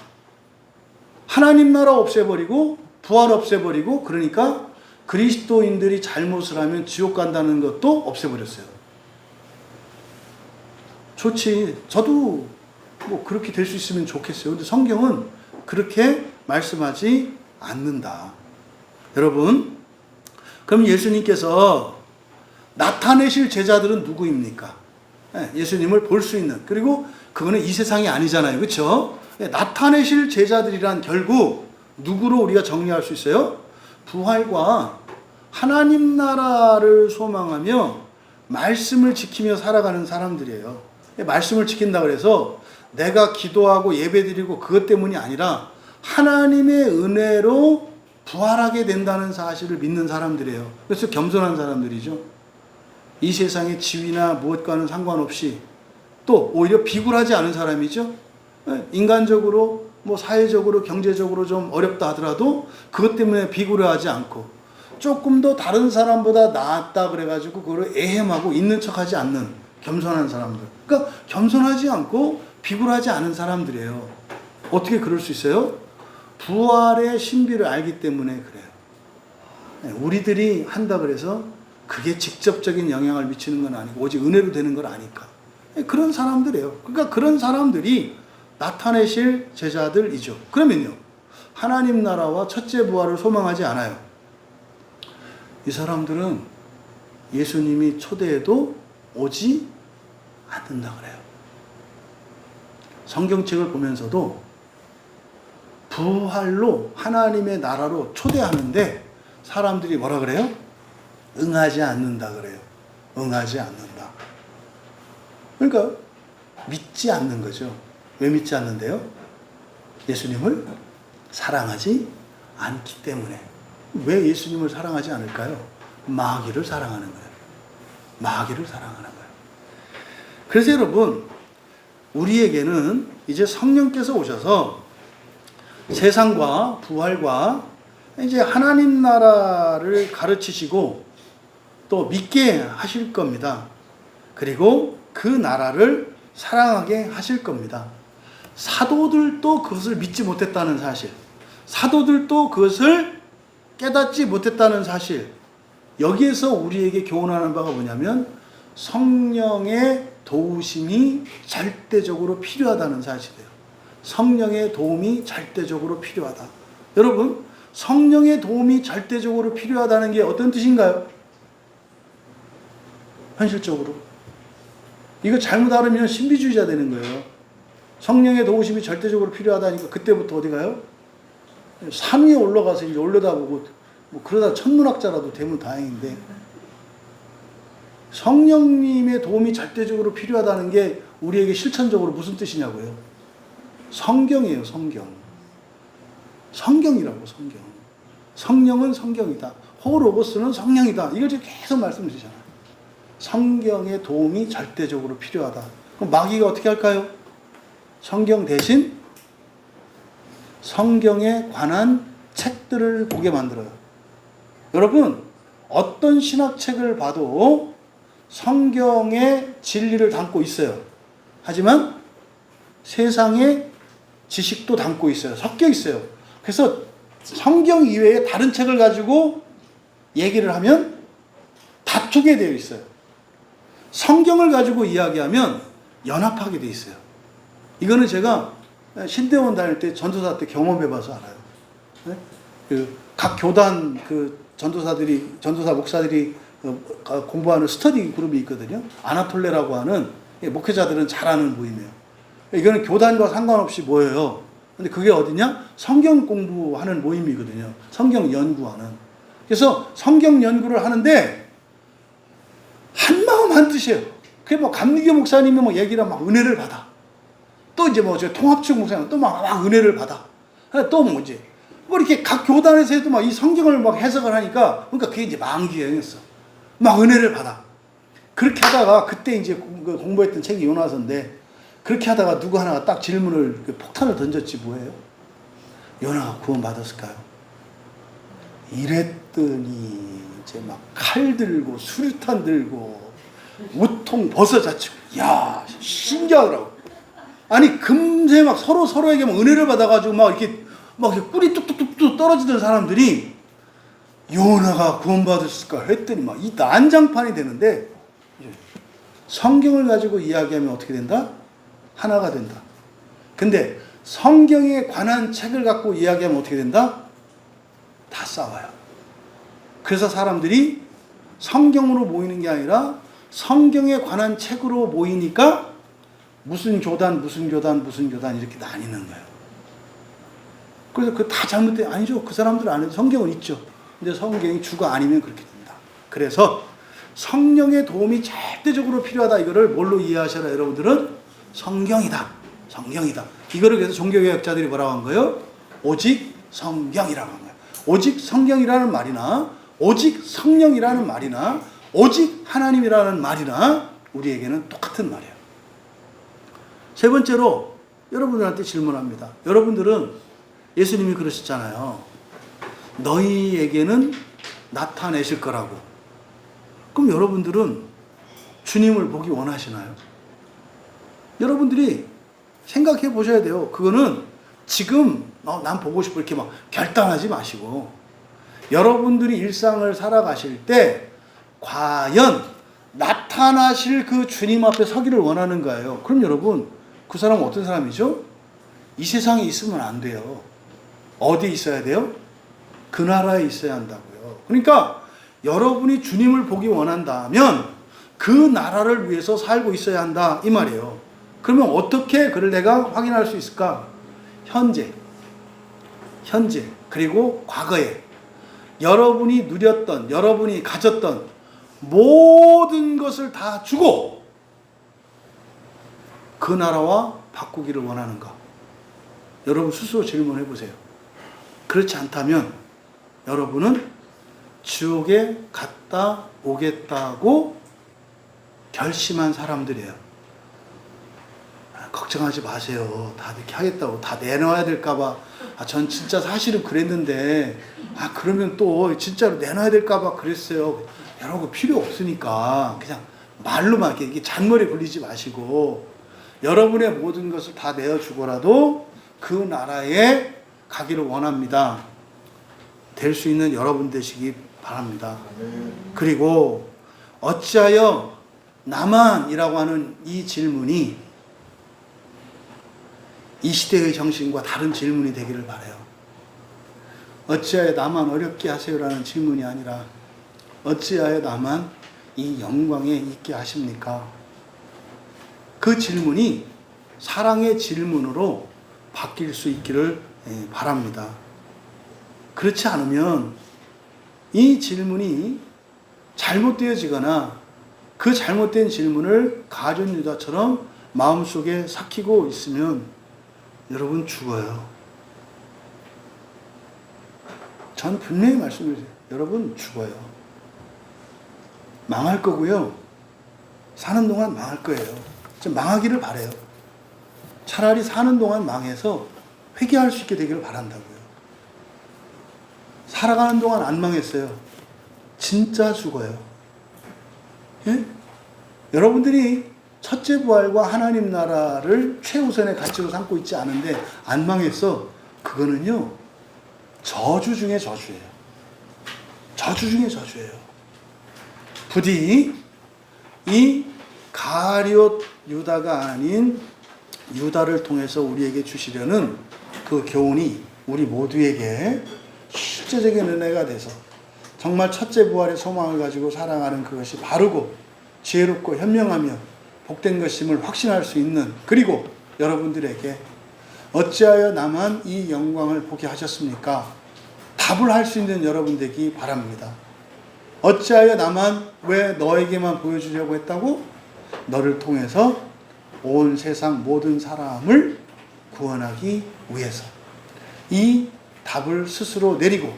하나님 나라 없애버리고 부활 없애버리고, 그러니까 그리스도인들이 잘못을 하면 지옥 간다는 것도 없애버렸어요. 좋지. 저도 뭐 그렇게 될 수 있으면 좋겠어요. 근데 성경은 그렇게 말씀하지 않는다. 여러분, 그럼 예수님께서 나타내실 제자들은 누구입니까? 예수님을 볼 수 있는, 그리고 그거는 이 세상이 아니잖아요. 그렇죠? 나타내실 제자들이란 결국 누구로 우리가 정리할 수 있어요? 부활과 하나님 나라를 소망하며 말씀을 지키며 살아가는 사람들이에요. 말씀을 지킨다 그래서 내가 기도하고 예배드리고 그것 때문이 아니라 하나님의 은혜로 부활하게 된다는 사실을 믿는 사람들이에요. 그래서 겸손한 사람들이죠. 이 세상의 지위나 무엇과는 상관없이 또 오히려 비굴하지 않은 사람이죠. 인간적으로 뭐 사회적으로 경제적으로 좀 어렵다 하더라도 그것 때문에 비굴해하지 않고 조금 더 다른 사람보다 낫다 그래가지고 그걸 애헴하고 있는 척하지 않는 겸손한 사람들. 그러니까 겸손하지 않고 비굴하지 않은 사람들이에요. 어떻게 그럴 수 있어요? 부활의 신비를 알기 때문에 그래요. 우리들이 한다 그래서 그게 직접적인 영향을 미치는 건 아니고 오직 은혜로 되는 걸 아니까. 그런 사람들이에요. 그러니까 그런 사람들이 나타내실 제자들이죠. 그러면요, 하나님 나라와 첫째 부활을 소망하지 않아요. 이 사람들은 예수님이 초대해도 오지 않는다 그래요. 성경책을 보면서도 부활로 하나님의 나라로 초대하는데 사람들이 뭐라 그래요? 응하지 않는다 그래요. 응하지 않는다. 그러니까 믿지 않는 거죠. 왜 믿지 않는데요? 예수님을 사랑하지 않기 때문에. 왜 예수님을 사랑하지 않을까요? 마귀를 사랑하는 거예요. 마귀를 사랑하는 거예요. 그래서 여러분, 우리에게는 이제 성령께서 오셔서 세상과 부활과 이제 하나님 나라를 가르치시고 또 믿게 하실 겁니다. 그리고 그 나라를 사랑하게 하실 겁니다. 사도들도 그것을 믿지 못했다는 사실, 사도들도 그것을 깨닫지 못했다는 사실, 여기에서 우리에게 교훈하는 바가 뭐냐면 성령의 도우심이 절대적으로 필요하다는 사실이에요. 성령의 도움이 절대적으로 필요하다. 여러분, 성령의 도움이 절대적으로 필요하다는 게 어떤 뜻인가요? 현실적으로. 이거 잘못 알으면 신비주의자 되는 거예요. 성령의 도우심이 절대적으로 필요하다니까 그때부터 어디 가요? 산 위에 올라가서 이제 올려다보고 뭐 그러다 천문학자라도 되면 다행인데, 성령님의 도움이 절대적으로 필요하다는 게 우리에게 실천적으로 무슨 뜻이냐고요? 성경이에요, 성경. 성경이라고, 성경. 성령은 성경이다. 호로고스는 성령이다. 이걸 지금 계속 말씀드리잖아요. 성경의 도움이 절대적으로 필요하다. 그럼 마귀가 어떻게 할까요? 성경 대신 성경에 관한 책들을 보게 만들어요. 여러분, 어떤 신학책을 봐도 성경의 진리를 담고 있어요. 하지만 세상의 지식도 담고 있어요. 섞여 있어요. 그래서 성경 이외에 다른 책을 가지고 얘기를 하면 다투게 되어 있어요. 성경을 가지고 이야기하면 연합하게 되어 있어요. 이거는 제가 신대원 다닐 때 전도사 때 경험해봐서 알아요. 네? 각 교단 전도사들이, 전도사 목사들이 공부하는 스터디 그룹이 있거든요. 아나톨레라고 하는, 목회자들은 잘 아는 모임이에요. 이거는 교단과 상관없이 모여요. 근데 그게 어디냐? 성경 공부하는 모임이거든요. 성경 연구하는. 그래서 성경 연구를 하는데 한마음 한뜻이에요. 그게 뭐 감리교 목사님이 뭐 얘기를 막 은혜를 받아. 또 이제 뭐 저 통합측 목사님 또 막 은혜를 받아. 또 뭐 이제 뭐 이렇게 각 교단에서 해도 막 이 성경을 막 해석을 하니까, 그러니까 그게 이제 만기여행이었어. 막 은혜를 받아. 그렇게 하다가 그때 이제 공부했던 책이 요나서인데, 그렇게 하다가 누구 하나가 딱 질문을, 폭탄을 던졌지 뭐예요? 요나가 구원받았을까요? 이랬더니 이제 막 칼 들고 수류탄 들고 우통 벗어자치고, 야, 신기하더라고. 아니 금세 막 서로에게 막 은혜를 받아가지고 막 이렇게 꿀이 뚝뚝뚝 떨어지던 사람들이 요나가 구원받았을까 했더니 막 이 난장판이 되는데, 성경을 가지고 이야기하면 어떻게 된다? 하나가 된다. 근데 성경에 관한 책을 갖고 이야기하면 어떻게 된다? 다 싸워요. 그래서 사람들이 성경으로 모이는 게 아니라 성경에 관한 책으로 모이니까 무슨 교단 이렇게 나뉘는 거예요. 그래서 그 다 잘못돼. 아니죠. 그 사람들 안에 성경은 있죠. 근데 성경이 주가 아니면 그렇게 된다. 그래서 성령의 도움이 절대적으로 필요하다. 이거를 뭘로 이해하셔라 여러분들은? 성경이다. 성경이다. 이거를 그래서 종교개혁자들이 뭐라고 한 거예요? 오직 성경이라고 한 거예요. 오직 성경이라는 말이나 오직 성령이라는 말이나 오직 하나님이라는 말이나 우리에게는 똑같은 말이에요. 세 번째로 여러분들한테 질문합니다. 여러분들은 예수님이 그러셨잖아요. 너희에게는 나타내실 거라고. 그럼 여러분들은 주님을 보기 원하시나요? 여러분들이 생각해 보셔야 돼요. 그거는 지금 난 보고 싶어 이렇게 막 결단하지 마시고, 여러분들이 일상을 살아가실 때 과연 나타나실 그 주님 앞에 서기를 원하는 거예요. 그럼 여러분, 그 사람은 어떤 사람이죠? 이 세상에 있으면 안 돼요. 어디에 있어야 돼요? 그 나라에 있어야 한다고요. 그러니까 여러분이 주님을 보기 원한다면 그 나라를 위해서 살고 있어야 한다 이 말이에요. 그러면 어떻게 그를 내가 확인할 수 있을까? 현재 그리고 과거에 여러분이 누렸던, 여러분이 가졌던 모든 것을 다 주고 그 나라와 바꾸기를 원하는가? 여러분 스스로 질문해 보세요. 그렇지 않다면 여러분은 지옥에 갔다 오겠다고 결심한 사람들이에요. 걱정하지 마세요. 다 이렇게 하겠다고 다 내놔야 될까봐. 전 진짜 사실은 그랬는데 그러면 또 진짜로 내놔야 될까봐 그랬어요. 여러분 필요 없으니까 그냥 말로만 이렇게 잔머리 굴리지 마시고 여러분의 모든 것을 다 내어주고라도 그 나라에 가기를 원합니다. 될 수 있는 여러분 되시기 바랍니다. 그리고 어찌하여 나만이라고 하는 이 질문이 이 시대의 정신과 다른 질문이 되기를 바라요. 어찌하여 나만 어렵게 하세요라는 질문이 아니라 어찌하여 나만 이 영광에 있게 하십니까? 그 질문이 사랑의 질문으로 바뀔 수 있기를 바랍니다. 그렇지 않으면 이 질문이 잘못되어지거나 그 잘못된 질문을 가룟 유다처럼 마음속에 삭히고 있으면 여러분 죽어요. 전 분명히 말씀드려요. 여러분 죽어요. 망할 거고요. 사는 동안 망할 거예요. 좀 망하기를 바라요. 차라리 사는 동안 망해서 회개할 수 있게 되기를 바란다고요. 살아가는 동안 안 망했어요. 진짜 죽어요. 예? 여러분들이 첫째 부활과 하나님 나라를 최우선의 가치로 삼고 있지 않은데 안 망했어. 그거는요, 저주 중에 저주예요. 저주 중에 저주예요. 부디 이 가룟 유다가 아닌 유다를 통해서 우리에게 주시려는 그 교훈이 우리 모두에게 실제적인 은혜가 돼서 정말 첫째 부활의 소망을 가지고 살아가는 그것이 바르고 지혜롭고 현명하며 복된 것임을 확신할 수 있는, 그리고 여러분들에게 어찌하여 나만 이 영광을 보게 하셨습니까? 답을 할 수 있는 여러분 되기 바랍니다. 어찌하여 나만, 왜 너에게만 보여주려고 했다고? 너를 통해서 온 세상 모든 사람을 구원하기 위해서. 이 답을 스스로 내리고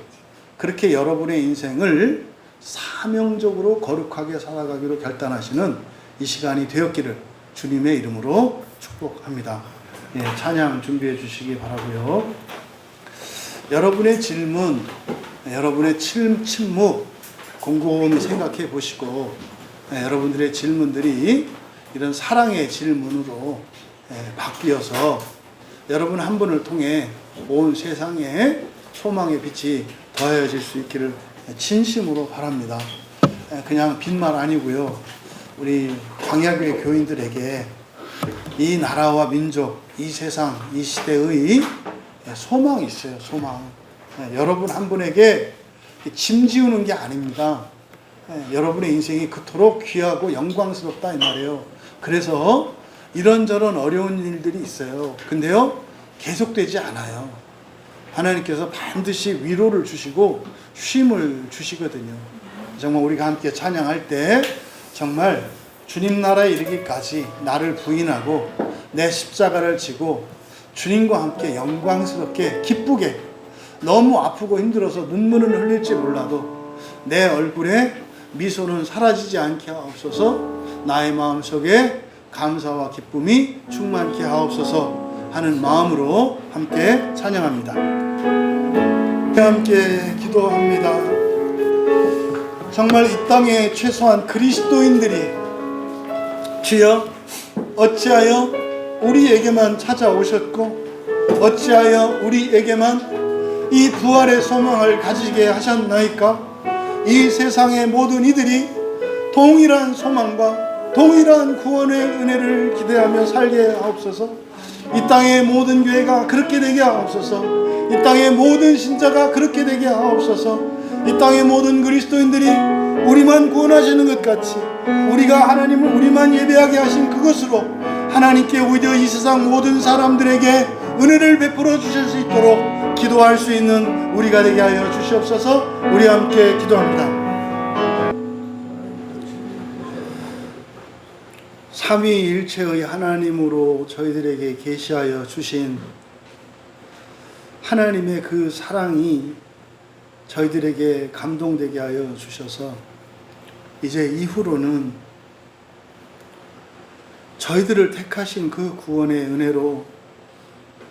그렇게 여러분의 인생을 사명적으로 거룩하게 살아가기로 결단하시는 이 시간이 되었기를 주님의 이름으로 축복합니다. 찬양 준비해 주시기 바라고요. 여러분의 질문, 여러분의 침묵 곰곰이 생각해 보시고 여러분들의 질문들이 이런 사랑의 질문으로 바뀌어서 여러분 한 분을 통해 온 세상에 소망의 빛이 더해질 수 있기를 진심으로 바랍니다. 그냥 빈말 아니고요. 우리 광야교회 교인들에게 이 나라와 민족, 이 세상, 이 시대의 소망이 있어요. 소망. 여러분 한 분에게 짐 지우는 게 아닙니다. 여러분의 인생이 그토록 귀하고 영광스럽다 이 말이에요. 그래서 이런저런 어려운 일들이 있어요. 근데요, 계속되지 않아요. 하나님께서 반드시 위로를 주시고 쉼을 주시거든요. 정말 우리가 함께 찬양할 때 정말 주님 나라에 이르기까지 나를 부인하고 내 십자가를 지고 주님과 함께 영광스럽게 기쁘게, 너무 아프고 힘들어서 눈물은 흘릴지 몰라도 내 얼굴에 미소는 사라지지 않게 하옵소서, 나의 마음속에 감사와 기쁨이 충만케 하옵소서 하는 마음으로 함께 찬양합니다. 함께 기도합니다. 정말 이 땅에 최소한 그리스도인들이 주여 어찌하여 우리에게만 찾아오셨고 어찌하여 우리에게만 이 부활의 소망을 가지게 하셨나이까? 이 세상의 모든 이들이 동일한 소망과 동일한 구원의 은혜를 기대하며 살게 하옵소서. 이 땅의 모든 교회가 그렇게 되게 하옵소서. 이 땅의 모든 신자가 그렇게 되게 하옵소서. 이 땅의 모든 그리스도인들이 우리만 구원하시는 것 같이 우리가 하나님을 우리만 예배하게 하신 그것으로 하나님께 오히려 이 세상 모든 사람들에게 은혜를 베풀어 주실 수 있도록 기도할 수 있는 우리가 되게 하여 주시옵소서. 우리 함께 기도합니다. 삼위일체의 하나님으로 저희들에게 계시하여 주신 하나님의 그 사랑이 저희들에게 감동되게 하여 주셔서 이제 이후로는 저희들을 택하신 그 구원의 은혜로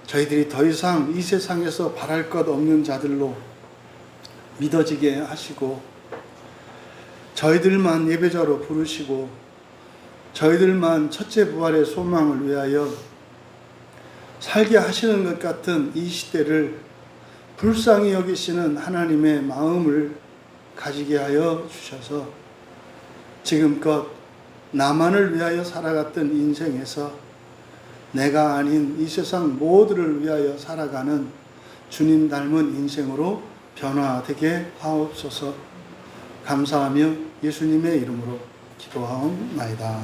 저희들이 더 이상 이 세상에서 바랄 것 없는 자들로 믿어지게 하시고 저희들만 예배자로 부르시고 저희들만 첫째 부활의 소망을 위하여 살게 하시는 것 같은 이 시대를 불쌍히 여기시는 하나님의 마음을 가지게 하여 주셔서 지금껏 나만을 위하여 살아갔던 인생에서 내가 아닌 이 세상 모두를 위하여 살아가는 주님 닮은 인생으로 변화되게 하옵소서. 감사하며 예수님의 이름으로 기도하옵나이다.